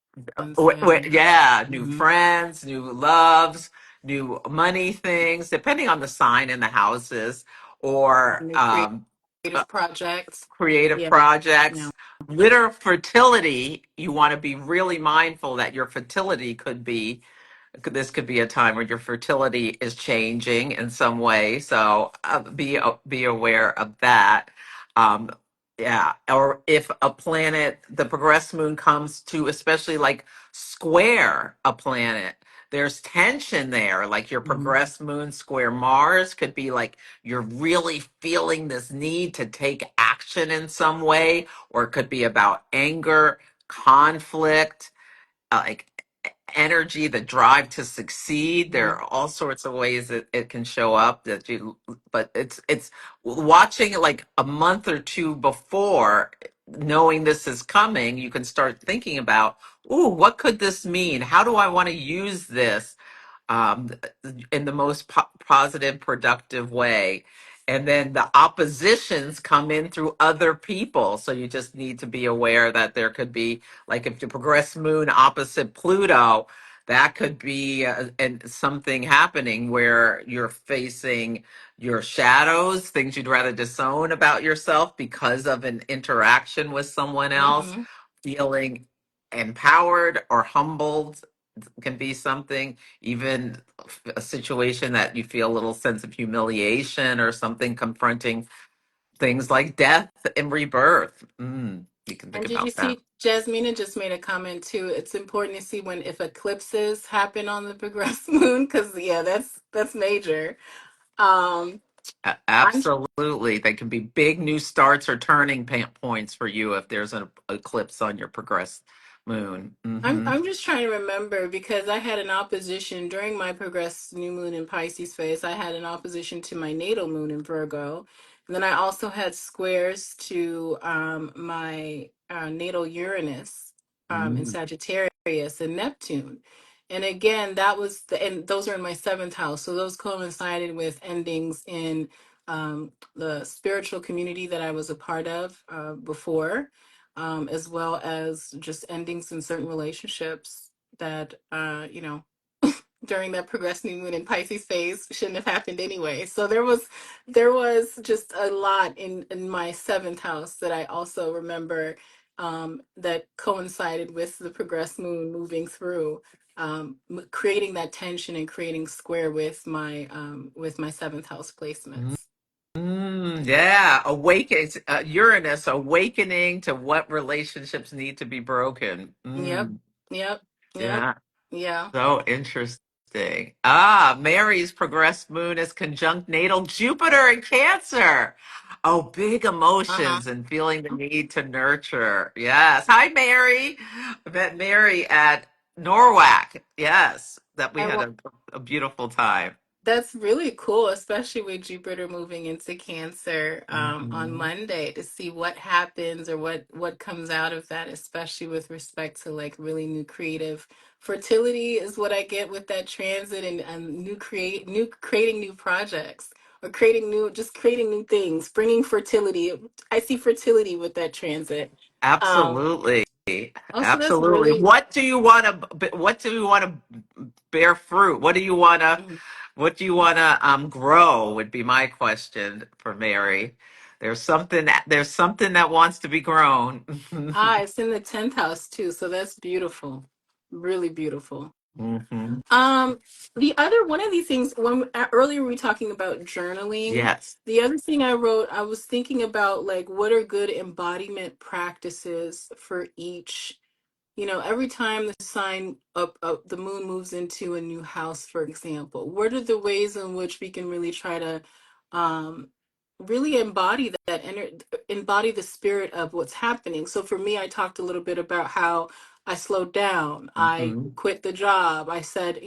Speaker 2: Yeah.
Speaker 1: Yeah, new
Speaker 2: Hmm.
Speaker 1: friends, new loves, new money things, depending on the sign in the houses, or
Speaker 2: New
Speaker 1: uh,
Speaker 2: creative projects.
Speaker 1: creative
Speaker 2: Yeah. Yeah.
Speaker 1: projects. Litter fertility, you want to be really mindful that your fertility this could be a time where your fertility is changing in some way. So be aware of that. Um, yeah, or if a planet, the progressed moon comes to especially like square a planet, there's tension there. Like your
Speaker 2: Hmm.
Speaker 1: progressed moon square Mars could be like you're really feeling this need to take action in some way, or it could be about anger, conflict, like energy, the drive to succeed. There
Speaker 2: Mhm.
Speaker 1: are all sorts of ways that it can show up that you, but it's watching it like a month or two before, knowing this is coming, you can start thinking about, ooh, what could this mean? How do I want to use this um, in the most positive, productive way? And then the oppositions come in through other people. So you just need to be aware that there could be, like, if the progressed moon opposite Pluto, that could be and something happening where you're facing your shadows, things you'd rather disown about yourself because of an interaction with someone else,
Speaker 2: Mhm.
Speaker 1: feeling empowered or humbled can be something, even a situation that you feel a little sense of humiliation or something, confronting things like death and rebirth. You can think
Speaker 2: And did you
Speaker 1: about that.
Speaker 2: see Jasmina just made a comment too? It's important to see when if eclipses happen on the progressed moon because yeah, that's major. Um, I'm
Speaker 1: Absolutely. They can be big new starts or turning points for you if there's an eclipse on your progressed moon.
Speaker 2: I'm just trying to remember because I had an opposition during my progressed new moon in Pisces phase. I had an opposition to my natal moon in Virgo, and then I also had squares to my natal Uranus in
Speaker 1: Mm.
Speaker 2: Sagittarius and Neptune. And again, that was and those are in my seventh house. So those coincided with endings in the spiritual community that I was a part of before, as well as just endings in certain relationships that, during that progressed new moon in Pisces phase shouldn't have happened anyway. So there was just a lot in my seventh house that I also remember that coincided with the progressed moon moving through, creating that tension and creating square with my seventh house placements.
Speaker 1: Yeah, awaken Uranus awakening to what relationships need to be broken.
Speaker 2: Yep, yep, yep,
Speaker 1: Yeah.
Speaker 2: yeah.
Speaker 1: So interesting. Mary's progressed moon is conjunct natal Jupiter in Cancer. Oh, big
Speaker 2: Uh-huh.
Speaker 1: emotions and feeling the need to nurture. Yes. Hi, Mary. I met Mary at Norwalk. Yes, that we
Speaker 2: And
Speaker 1: had a beautiful time.
Speaker 2: that's really cool, especially with Jupiter moving into Cancer on
Speaker 1: Hmm.
Speaker 2: Monday to see what happens or what comes out of that, especially with respect to like really new creative fertility is what I get with that transit and new creating new projects or creating new things, bringing fertility. I see fertility with that transit. Um,
Speaker 1: Absolutely.
Speaker 2: also, that's
Speaker 1: Absolutely.
Speaker 2: really
Speaker 1: What do you want to bear fruit? What do you want to grow would be my question for Mary. There's something that wants to be grown.
Speaker 2: it's in the 10th house too, so that's beautiful, really beautiful.
Speaker 1: Hmm.
Speaker 2: Um, the other one of these things, earlier we were talking about journaling.
Speaker 1: Yes.
Speaker 2: The other thing I wrote, I was thinking about like what are good embodiment practices for each, every time the sign up the moon moves into a new house, for example, what are the ways in which we can really try to um really embody the spirit of what's happening. So for me, I talked a little bit about how I slowed down, I
Speaker 1: Hmm.
Speaker 2: quit the job, I said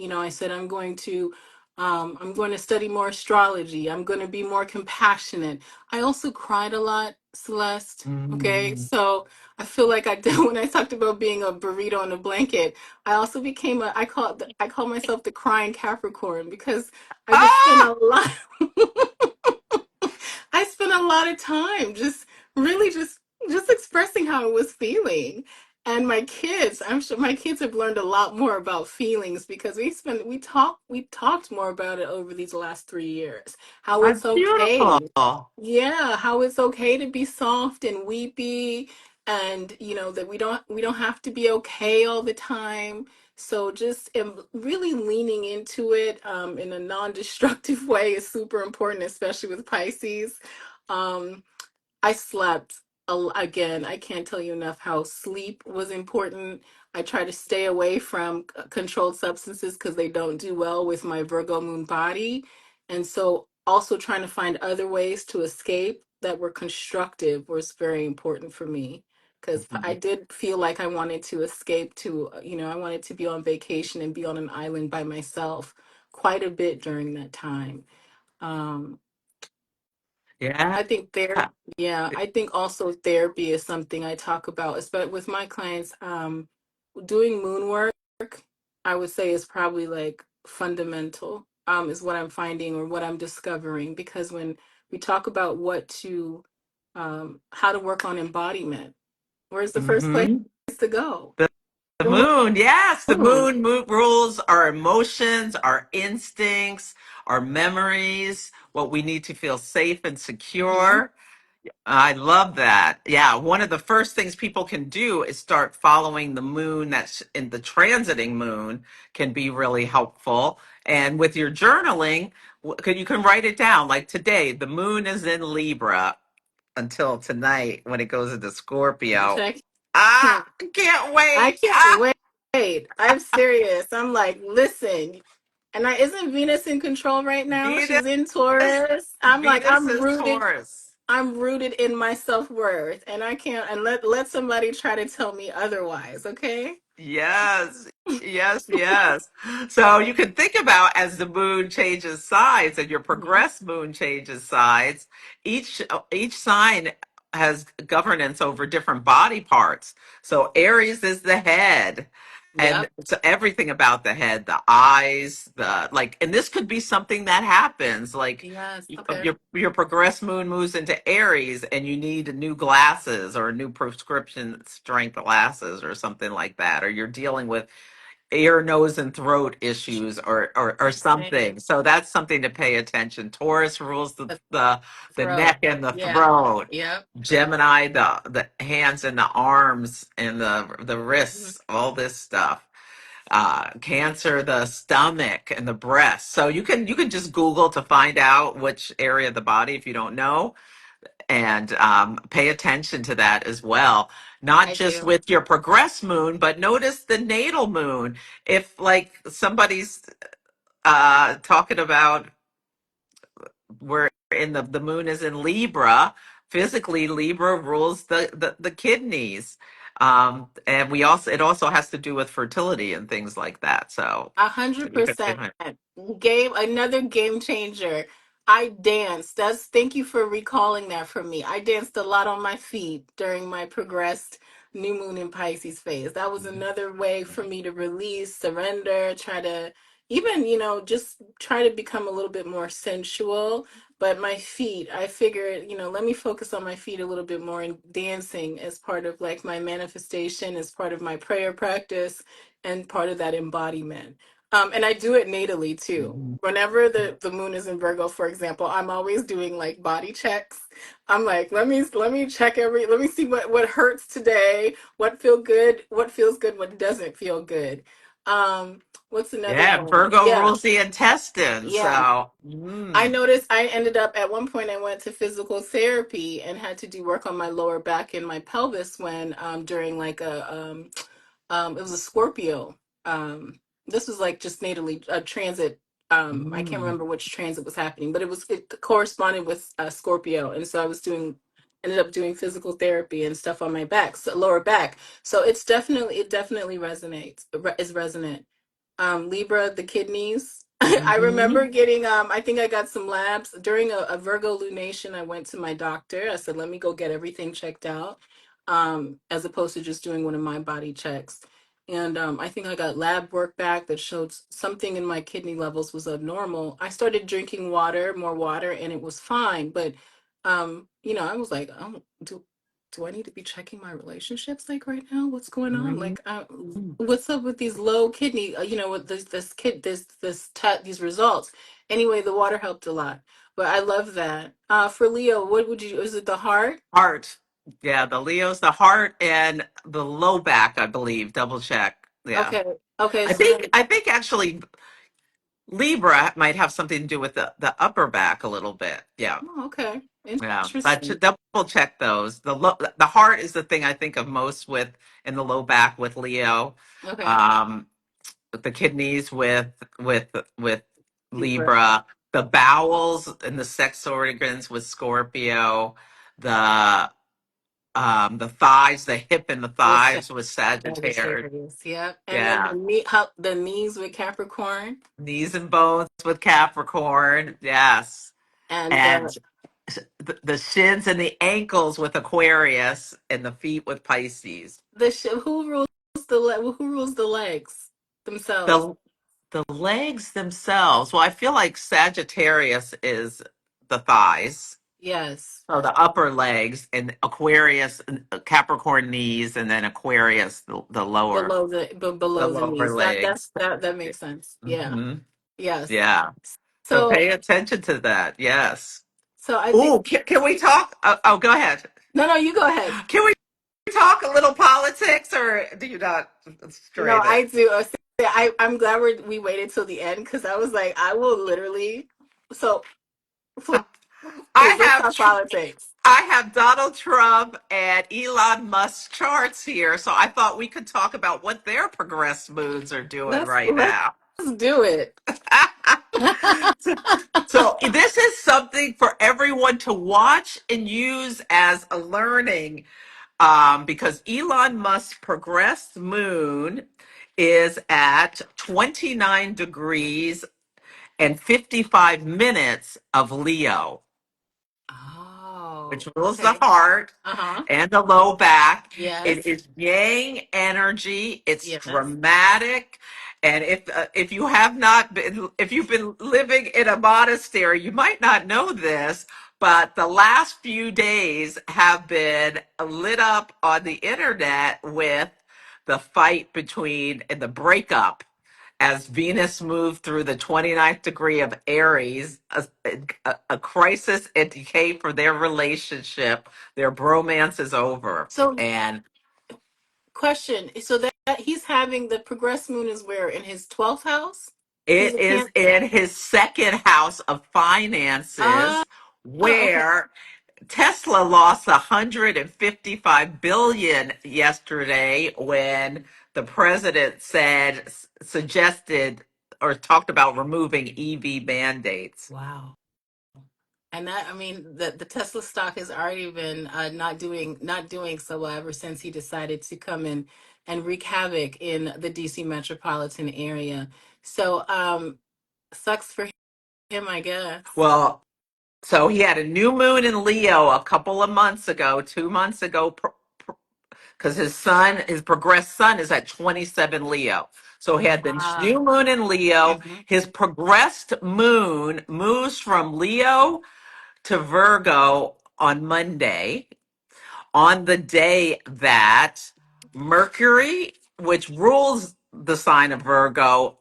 Speaker 2: I'm going to study more astrology, I'm going to be more compassionate. I also cried a lot, Celeste. Okay,
Speaker 1: Hmm.
Speaker 2: so I feel like I did when I talked about being a burrito in a blanket. I also became I call myself the crying Capricorn because I just spent
Speaker 1: Ah!
Speaker 2: a lot I spent a lot of time just really just expressing how I was feeling. And my kids, I'm sure my kids have learned a lot more about feelings because we talked more about it over these last 3 years. How
Speaker 1: That's
Speaker 2: it's
Speaker 1: beautiful.
Speaker 2: okay. Yeah, how it's okay to be soft and weepy, and that we don't have to be okay all the time. So just really leaning into it in a non-destructive way is super important, especially with Pisces. Um, I slept again. I can't tell you enough how sleep was important. I try to stay away from controlled substances because they don't do well with my Virgo moon body. And so also trying to find other ways to escape that were constructive was very important for me. because I
Speaker 1: Mhm.
Speaker 2: did feel like I wanted to escape to, I wanted to be on vacation and be on an island by myself quite a bit during that time. Um,
Speaker 1: Yeah.
Speaker 2: I think yeah, I think also therapy is something I talk about, especially with my clients. Doing moon work, I would say is probably like fundamental, is what I'm finding or what I'm discovering. Because when we talk about how to work on embodiment, where's the first place
Speaker 1: Hmm.
Speaker 2: to go?
Speaker 1: The
Speaker 2: The
Speaker 1: moon, yes, the
Speaker 2: moon.
Speaker 1: moon rules our emotions, our instincts, our memories, what we need to feel safe and
Speaker 2: Hmm.
Speaker 1: secure. I love that. Yeah, one of the first things people can do is start following the moon. That's in the transiting moon can be really helpful. And with your journaling, you can write it down. Like today, the moon is in Libra until tonight when it goes into Scorpio.
Speaker 2: Check.
Speaker 1: Ah, can't
Speaker 2: I
Speaker 1: wait.
Speaker 2: can't
Speaker 1: Ah,
Speaker 2: wait. I'm serious. I'm like, listen. And I isn't Venus in control right now?
Speaker 1: Venus,
Speaker 2: She's in Taurus. I'm like,
Speaker 1: Venus is Taurus.
Speaker 2: I'm rooted in my self-worth. And I can't and let somebody try to tell me otherwise, okay?
Speaker 1: Yes, yes, yes. So you can think about as the moon changes sides and your
Speaker 2: Hmm.
Speaker 1: progressed moon changes sides, each sign has governance over different body parts. So Aries is the head. And
Speaker 2: Yep.
Speaker 1: so everything about the head, the eyes, the like, and this could be something that happens. Like
Speaker 2: Yes. Okay.
Speaker 1: your progressed moon moves into Aries and you need new glasses or new prescription strength glasses or something like that, or you're dealing with ear, nose, and throat issues or
Speaker 2: Okay.
Speaker 1: something. So that's something to pay attention. Taurus rules
Speaker 2: The
Speaker 1: the
Speaker 2: throat.
Speaker 1: neck and the
Speaker 2: Yeah.
Speaker 1: throat.
Speaker 2: Yep.
Speaker 1: Gemini, the hands and the arms and the
Speaker 2: Mhm.
Speaker 1: wrists, all this stuff. Cancer, the stomach and the breast. So you can just Google to find out which area of the body if you don't know, and pay attention to that as well. Not
Speaker 2: I
Speaker 1: just
Speaker 2: do.
Speaker 1: with your progressed moon, but notice the natal moon. If like somebody's talking about where in the moon is in Libra, physically Libra rules the kidneys. And we also it also has to do with fertility and things like that. So
Speaker 2: A
Speaker 1: you can
Speaker 2: 100%. Another game changer. I danced. Thank you for recalling that for me. I danced a lot on my feet during my progressed new moon in Pisces phase. That was another way for me to release, surrender, try to even, just try to become a little bit more sensual. But my feet, I figured, let me focus on my feet a little bit more, and dancing as part of like my manifestation, as part of my prayer practice, and part of that embodiment. And I do it natally too.
Speaker 1: Mhm.
Speaker 2: Whenever the moon is in Virgo, for example, I'm always doing like body checks. I'm like, let me check let me see what hurts today, what feels good, what doesn't feel good. Um, what's another
Speaker 1: Yeah,
Speaker 2: one?
Speaker 1: Virgo
Speaker 2: Yeah,
Speaker 1: rules the intestines.
Speaker 2: yeah.
Speaker 1: So
Speaker 2: I noticed I ended up at one point I went to physical therapy and had to do work on my lower back and my pelvis when during like it was a Scorpio. This was like just natally a transit. I can't
Speaker 1: mm,
Speaker 2: remember which transit was happening, but it corresponded with Scorpio, and so I was ended up doing physical therapy and stuff on my back, so lower back. So it definitely resonates. Is resonant. Libra, the kidneys. I remember
Speaker 1: mhm.
Speaker 2: getting, I think I got some labs during a Virgo lunation. I went to my doctor. I said, let me go get everything checked out, as opposed to just doing one of my body checks. And I think I got lab work back that showed something in my kidney levels was abnormal. I started drinking water, more water, and it was fine. But, I was like, oh, do I need to be checking my relationships like right now? What's going on?
Speaker 1: Mhm.
Speaker 2: Like, what's up with these low kidney, with these results? Anyway, the water helped a lot, but I love that. For Leo, what would you, is it the heart?
Speaker 1: Heart. Yeah, the Leo's the heart and the low back, I believe. Double check. Yeah.
Speaker 2: Okay. Okay.
Speaker 1: I
Speaker 2: So
Speaker 1: think
Speaker 2: then,
Speaker 1: I think actually Libra might have something to do with the upper back a little bit. Yeah.
Speaker 2: oh, okay.
Speaker 1: Yeah. But to
Speaker 2: Interesting.
Speaker 1: double check those. The heart is the thing I think of most with in the low back with Leo.
Speaker 2: Okay.
Speaker 1: Um the kidneys with
Speaker 2: Libra.
Speaker 1: Libra, the bowels and the sex organs with Scorpio, the the thighs, the hip and the
Speaker 2: with
Speaker 1: thighs was Sagittarius.
Speaker 2: Sagittarius. Yep. And then
Speaker 1: Yeah.
Speaker 2: the knees with Capricorn,
Speaker 1: Knees and bones with Capricorn. Yes.
Speaker 2: and
Speaker 1: And the shins and the ankles with Aquarius and the feet with Pisces.
Speaker 2: who rules who rules the legs themselves?
Speaker 1: The the legs themselves, well, I feel like Sagittarius is the thighs.
Speaker 2: Yes.
Speaker 1: So the upper legs and Aquarius, Capricorn knees, and then Aquarius the
Speaker 2: Below the
Speaker 1: lower
Speaker 2: knees.
Speaker 1: legs.
Speaker 2: That makes sense. Yeah.
Speaker 1: Hmm.
Speaker 2: Yes.
Speaker 1: Yeah. So
Speaker 2: So
Speaker 1: pay attention to that. Yes.
Speaker 2: so I think
Speaker 1: Oh, can we talk? Oh, go ahead.
Speaker 2: no, you go ahead.
Speaker 1: Can we talk a little politics, or do you not
Speaker 2: No,
Speaker 1: stray there?
Speaker 2: I do. I'm glad we waited till the end because I was like, I will literally. So
Speaker 1: I
Speaker 2: please, let's
Speaker 1: have
Speaker 2: talk politics.
Speaker 1: I have Donald Trump and Elon Musk charts here, so I thought we could talk about what their progressed moods are doing right
Speaker 2: Let's
Speaker 1: now.
Speaker 2: do it.
Speaker 1: So this is something for everyone to watch and use as a learning, because Elon Musk's progressed moon is at 29 degrees and 55 minutes of Leo, which
Speaker 2: Oh,
Speaker 1: rules the
Speaker 2: okay.
Speaker 1: heart
Speaker 2: Uh-huh.
Speaker 1: and the low back. It
Speaker 2: Yes.
Speaker 1: is yang energy. It's
Speaker 2: Yes.
Speaker 1: dramatic. And if you have not been, if you've been living in a monastery, you might not know this, but the last few days have been lit up on the internet with the fight between and the breakup as Venus moved through the 29th degree of Aries, a crisis and decay for their relationship. Their bromance is over.
Speaker 2: So,
Speaker 1: And
Speaker 2: question. So that he's having the progressed moon is where in his 12th house? He's
Speaker 1: it
Speaker 2: a
Speaker 1: is
Speaker 2: Cancer.
Speaker 1: in his second house of
Speaker 2: Ah,
Speaker 1: finances,
Speaker 2: okay.
Speaker 1: where Tesla lost 155 billion yesterday when the president suggested or talked about removing EV mandates.
Speaker 2: Wow. And that, I mean, the Tesla stock has already been not doing so well ever since he decided to come in and wreak havoc in the DC metropolitan area. So, sucks for him, I guess.
Speaker 1: Well, so he had a new moon in Leo a couple of months ago, 2 months ago, because his progressed sun is at 27 Leo. So he had the
Speaker 2: Ah,
Speaker 1: new moon in Leo.
Speaker 2: mhm.
Speaker 1: His progressed moon moves from Leo to Virgo on Monday, on the day that Mercury, which rules the sign of Virgo,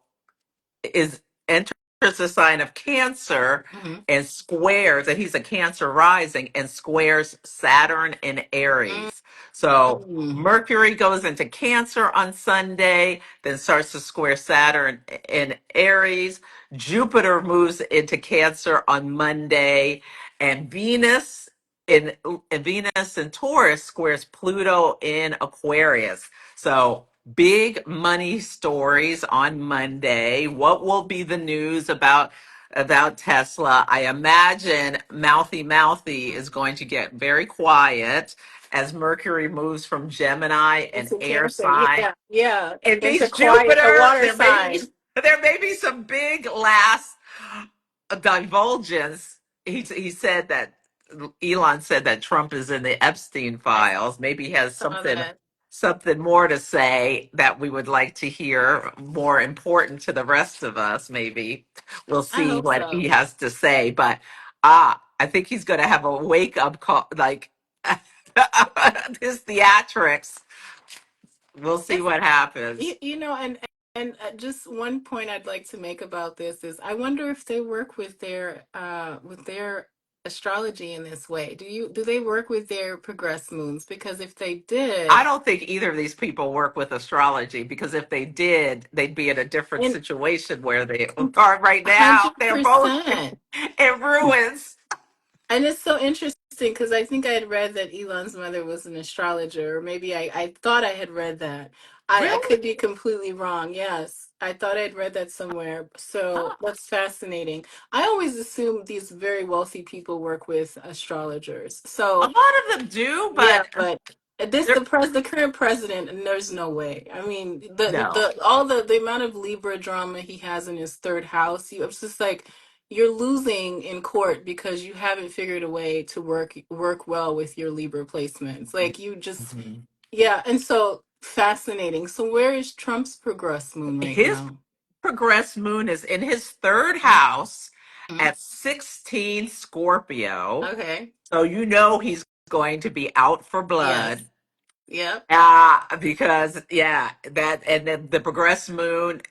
Speaker 1: is enters the sign of Cancer
Speaker 2: Mhm.
Speaker 1: and squares, and he's a Cancer rising and squares Saturn in Aries. So
Speaker 2: Mm.
Speaker 1: Mercury goes into Cancer on Sunday, then starts to square Saturn in Aries. Jupiter moves into Cancer on Monday, and in Venus in Taurus squares Pluto in Aquarius. So big money stories on Monday. What will be the news about Tesla? I imagine Mouthy is going to get very quiet as Mercury moves from Gemini and
Speaker 2: It's in
Speaker 1: air
Speaker 2: Cancer.
Speaker 1: sign.
Speaker 2: Yeah, yeah.
Speaker 1: It
Speaker 2: Into
Speaker 1: means
Speaker 2: quiet, the
Speaker 1: Jupiter.
Speaker 2: water sign.
Speaker 1: There may be some big last divulgence. He said that Elon said that Trump is in the Epstein
Speaker 2: I
Speaker 1: files. Maybe he has
Speaker 2: saw that.
Speaker 1: something more to say that we would like to hear, more important to the rest of us. Maybe we'll
Speaker 2: I
Speaker 1: see
Speaker 2: hope
Speaker 1: what he
Speaker 2: so.
Speaker 1: has to say. But I think he's going to have a wake up call, like his theatrics. We'll see
Speaker 2: It's,
Speaker 1: what happens.
Speaker 2: and just one point I'd like to make about this is I wonder if they work with their astrology in this way. Do they work with their progressed moons? Because if they
Speaker 1: I
Speaker 2: did,
Speaker 1: don't think either of these people work with astrology, because if they did, they'd be in a different
Speaker 2: and
Speaker 1: situation where they are right now. They're both
Speaker 2: 100%.
Speaker 1: in ruins.
Speaker 2: And it's so interesting because I think I had read that Elon's mother was an astrologer, or maybe I thought I had read that. I
Speaker 1: Really?
Speaker 2: could be completely wrong. Yes. I thought I'd read that somewhere. So that's fascinating. I always assume these very wealthy people work with astrologers.
Speaker 1: A
Speaker 2: So
Speaker 1: lot of them do,
Speaker 2: yeah,
Speaker 1: but
Speaker 2: but this
Speaker 1: they're
Speaker 2: the current president, and there's no way. I mean,
Speaker 1: no.
Speaker 2: the amount of Libra drama he has in his third house, it's just like you're losing in court because you haven't figured a way to work well with your Libra placements. Like you just
Speaker 1: Mhm.
Speaker 2: yeah, and so fascinating. So where is Trump's progress moon right
Speaker 1: His
Speaker 2: now?
Speaker 1: progressed moon is in his third house
Speaker 2: Mhm.
Speaker 1: at 16 Scorpio.
Speaker 2: Okay.
Speaker 1: So you know he's going to be out for blood.
Speaker 2: Yes. Yep.
Speaker 1: Because yeah, that and then the progressed moon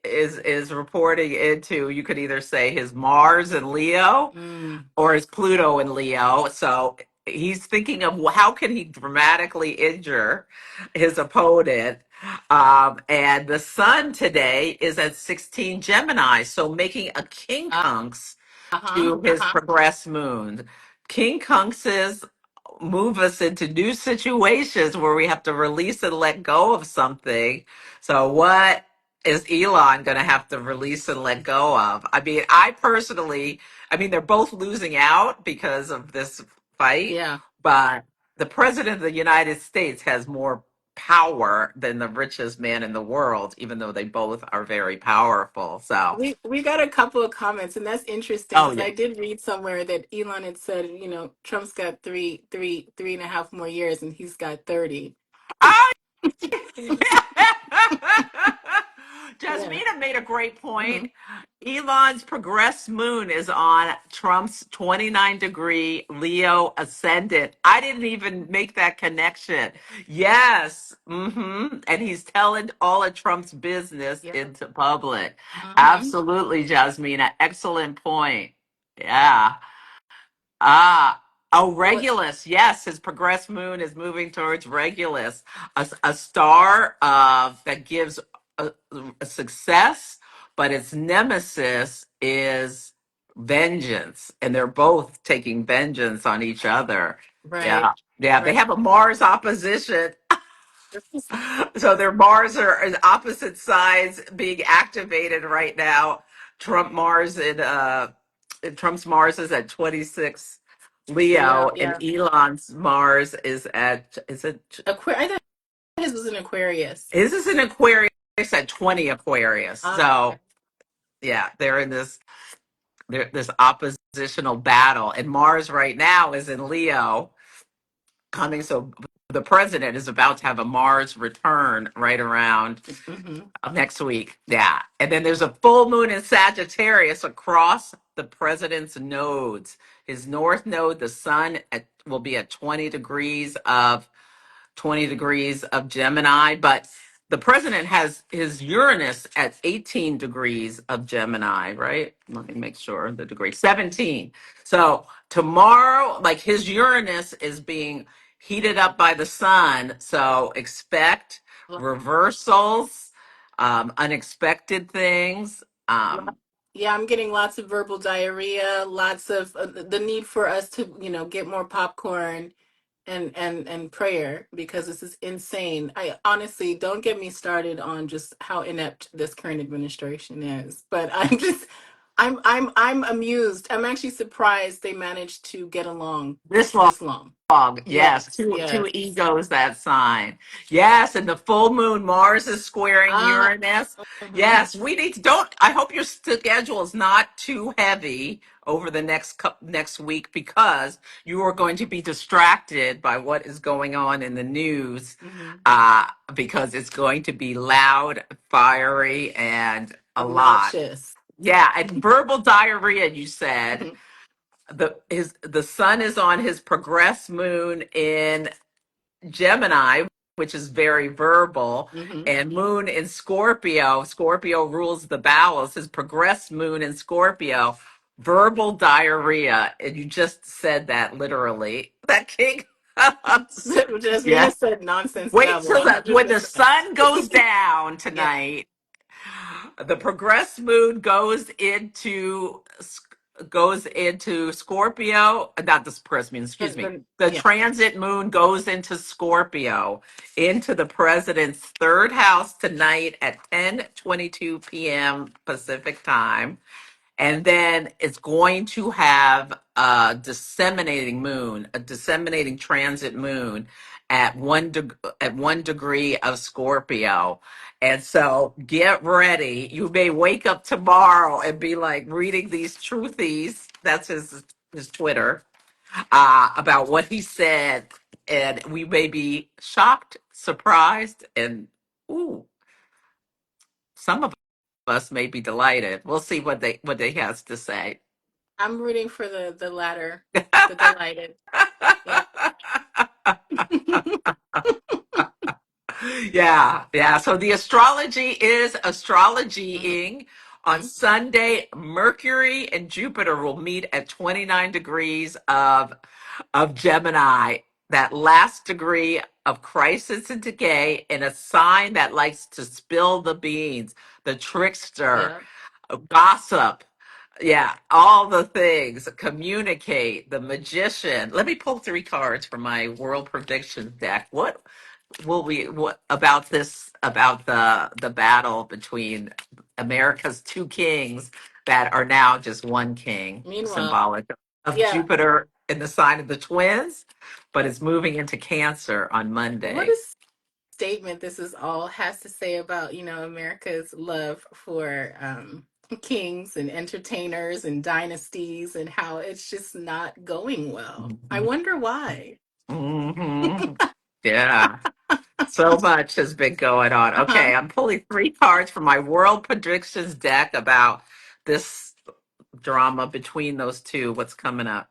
Speaker 1: is reporting into, you could either say his Mars and Leo
Speaker 2: Mm.
Speaker 1: or his Pluto in Leo. So he's thinking of how can he dramatically injure his opponent. And the sun today is at 16 Gemini, so making a
Speaker 2: Uh,
Speaker 1: quincunx
Speaker 2: uh-huh.
Speaker 1: to his
Speaker 2: Uh-huh.
Speaker 1: progressed moon. Quincunxes move us into new situations where we have to release and let go of something. So what is Elon going to have to release and let go of? I mean, I mean, they're both losing out because of this fight,
Speaker 2: Yeah.
Speaker 1: but the president of the United States has more power than the richest man in the world, even though they both are very powerful. So,
Speaker 2: We got a couple of comments, and that's interesting
Speaker 1: oh
Speaker 2: because I
Speaker 1: yeah.
Speaker 2: did read somewhere that Elon had said, Trump's got three and a half more years, and he's got 30.
Speaker 1: Oh,
Speaker 2: Yeah.
Speaker 1: Jasmina made a great point.
Speaker 2: Hmm.
Speaker 1: Elon's progressed moon is on Trump's 29-degree Leo ascendant. I didn't even make that connection. Yes. And he's telling all of Trump's business
Speaker 2: Yeah.
Speaker 1: into public.
Speaker 2: Hmm.
Speaker 1: Absolutely, Jasmina. Excellent point. Yeah. Ah, oh,
Speaker 2: What?
Speaker 1: Regulus. Yes, his progressed moon is moving towards Regulus, a star that gives a success, but its nemesis is vengeance, and they're both taking vengeance on each other.
Speaker 2: Right.
Speaker 1: Yeah, yeah. They
Speaker 2: Right.
Speaker 1: have a Mars opposition, so their Mars are in opposite sides being activated right now. Trump Mars in Trump's Mars is at 26
Speaker 2: Yeah.
Speaker 1: Leo, and
Speaker 2: Yeah.
Speaker 1: Elon's Mars is at is it
Speaker 2: I thought his was an Aquarius.
Speaker 1: his is an Aquarius at 20 Aquarius.
Speaker 2: Okay.
Speaker 1: So yeah, they're in this oppositional battle, and Mars right now is in Leo coming. So the president is about to have a Mars return right around
Speaker 2: Hmm.
Speaker 1: next week. Yeah. And then there's a full moon in Sagittarius across the president's nodes. His north node, the sun, will be at 20 degrees of Gemini, but the president has his Uranus at 18 degrees of Gemini, right? Let me make sure the degree 17. So tomorrow, like his Uranus is being heated up by the sun. So expect reversals, unexpected things.
Speaker 2: Yeah, I'm getting lots of verbal diarrhea, lots of the need for us to, get more popcorn and prayer because this is insane. I honestly don't get me started on just how inept this current administration is. But I'm amused. I'm actually surprised they managed to get along
Speaker 1: This
Speaker 2: this long.
Speaker 1: dog. Yes,
Speaker 2: Yes,
Speaker 1: two
Speaker 2: yes.
Speaker 1: egos that sign. Yes, and the full moon, Mars is squaring
Speaker 2: Ah,
Speaker 1: Uranus.
Speaker 2: mhm.
Speaker 1: Yes, we need to don't I hope your schedule is not too heavy over the next week because you are going to be distracted by what is going on in the news
Speaker 2: Mhm.
Speaker 1: because it's going to be loud, fiery, and a lot.
Speaker 2: Obnoxious.
Speaker 1: Yeah, and verbal diarrhea, you said
Speaker 2: Mhm.
Speaker 1: the sun is on his progressed moon in Gemini, which is very verbal,
Speaker 2: Mhm.
Speaker 1: and moon in Scorpio. Scorpio rules the bowels. His progressed moon in Scorpio, verbal diarrhea. And you just said that literally. That king. Yeah.
Speaker 2: Jasmina said nonsense
Speaker 1: Wait
Speaker 2: babble,
Speaker 1: till when the
Speaker 2: 100%.
Speaker 1: sun goes down
Speaker 2: Yeah.
Speaker 1: tonight. The progressed moon goes into goes into Scorpio, not the president, excuse me. The
Speaker 2: Yeah.
Speaker 1: transit moon goes into Scorpio, into the president's third house tonight at 10:22 p.m. Pacific time. And then it's going to have a disseminating transit moon at at 1 degree of Scorpio. And so get ready. You may wake up tomorrow and be like reading these truthies. That's his Twitter, about what he said, and we may be shocked, surprised, and ooh, some of us may be delighted. We'll see what they has to say.
Speaker 2: I'm rooting for the latter, the delighted. Yeah.
Speaker 1: Yeah, yeah. So the astrology is astrologying. On
Speaker 2: Mhm.
Speaker 1: Sunday, Mercury and Jupiter will meet at 29 degrees of Gemini, that last degree of crisis and decay, in a sign that likes to spill the beans, the trickster,
Speaker 2: Yeah.
Speaker 1: gossip. Yeah, all the things, communicate, the magician. Let me pull 3 cards from my world predictions deck. What about this, about the battle between America's two kings that are now just one king,
Speaker 2: Meanwhile,
Speaker 1: symbolic of
Speaker 2: yeah.
Speaker 1: Jupiter in the sign of the twins, but it's moving into Cancer on
Speaker 2: What a
Speaker 1: Monday.
Speaker 2: statement this is all has to say about, America's love for kings and entertainers and dynasties and how it's just not going well. I
Speaker 1: Mhm.
Speaker 2: wonder why.
Speaker 1: Mhm. Yeah. So much has been going on.
Speaker 2: Uh-huh.
Speaker 1: Okay, I'm pulling 3 cards from my world predictions deck about this drama between those two. What's coming up?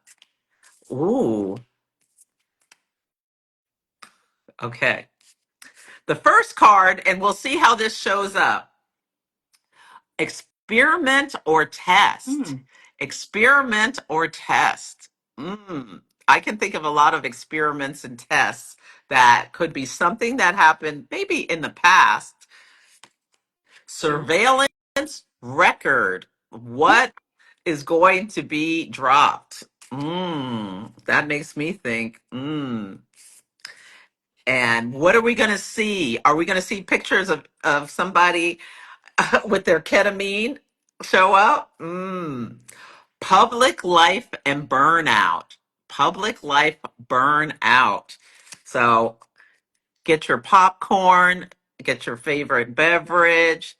Speaker 1: Ooh, okay. The first card, and we'll see how this shows up. Experiment or test.
Speaker 2: Hmm.
Speaker 1: Experiment or test. I can think of a lot of experiments and tests that could be something that happened maybe in the past. Surveillance record. What is going to be dropped? That makes me think. And what are we going to see? Are we going to see pictures of somebody with their ketamine show up? Public life and burnout. Public life burnout. So get your popcorn, get your favorite beverage.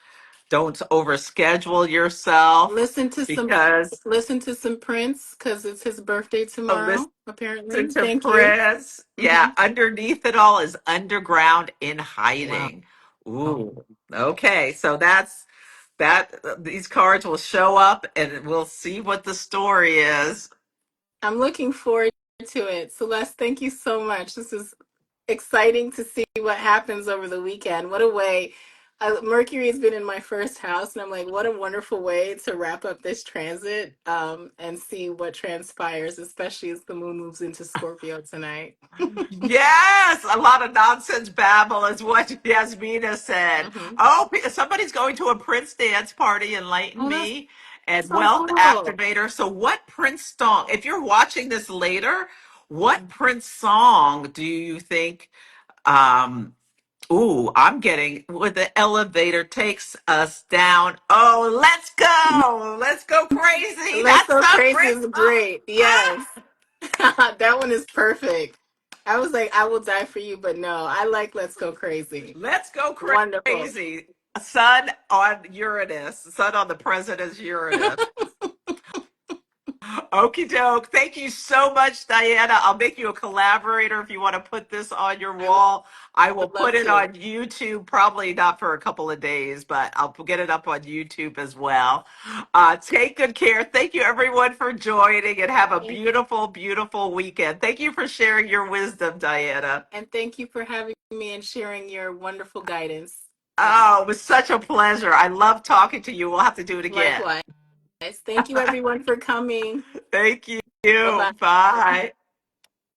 Speaker 1: Don't overschedule yourself
Speaker 2: Listen to some
Speaker 1: because
Speaker 2: listen to some Prince because it's his birthday
Speaker 1: listen
Speaker 2: tomorrow, apparently.
Speaker 1: to
Speaker 2: Thank you.
Speaker 1: Prince. Yeah,
Speaker 2: Hmm.
Speaker 1: underneath it all is underground in
Speaker 2: Wow.
Speaker 1: hiding. Ooh, okay. So that's that. These cards will show up, and we'll see what the story is.
Speaker 2: I'm looking forward to it. Celeste, thank you so much. This is exciting to see what happens over the weekend. What a way. Mercury's been in my first house, and I'm like, what a wonderful way to wrap up this transit and see what transpires, especially as the moon moves into Scorpio tonight.
Speaker 1: Yes, a lot of nonsense babble is what Yasmina said.
Speaker 2: Hmm.
Speaker 1: Oh, somebody's going to a Prince dance party, enlighten
Speaker 2: Oh, that's
Speaker 1: me, and
Speaker 2: so
Speaker 1: wealth
Speaker 2: cool.
Speaker 1: activator. So, what Prince song, if you're watching this later, what Prince song do you think? Um, Ooh, I'm getting where the elevator takes us down. Oh, let's go crazy.
Speaker 2: Let's
Speaker 1: That's
Speaker 2: Go
Speaker 1: the
Speaker 2: Crazy
Speaker 1: Prince
Speaker 2: is
Speaker 1: song.
Speaker 2: great.
Speaker 1: Ah!
Speaker 2: Yes. That one is perfect. I was like, I will die for you, but no, I like Let's Go Crazy.
Speaker 1: Let's go
Speaker 2: Wonderful.
Speaker 1: crazy. Sun on Uranus, sun on the president's Uranus. Okie doke. Thank you so much, Diana. I'll make you a collaborator if you want to put this on your
Speaker 2: I would
Speaker 1: wall. I will
Speaker 2: love
Speaker 1: put it
Speaker 2: to.
Speaker 1: on YouTube, probably not for a couple of days, but I'll get it up on YouTube as well. Take good care. Thank you, everyone, for joining, and have a
Speaker 2: Thank-
Speaker 1: beautiful, beautiful weekend. Thank you for sharing your wisdom, Diana.
Speaker 2: And thank you for having me and sharing your wonderful guidance with me.
Speaker 1: Oh, it was such a pleasure. I love talking to you. We'll have to do it again.
Speaker 2: Likewise. Thank you, everyone, for coming.
Speaker 1: Thank
Speaker 2: Bye bye.
Speaker 1: you. Bye.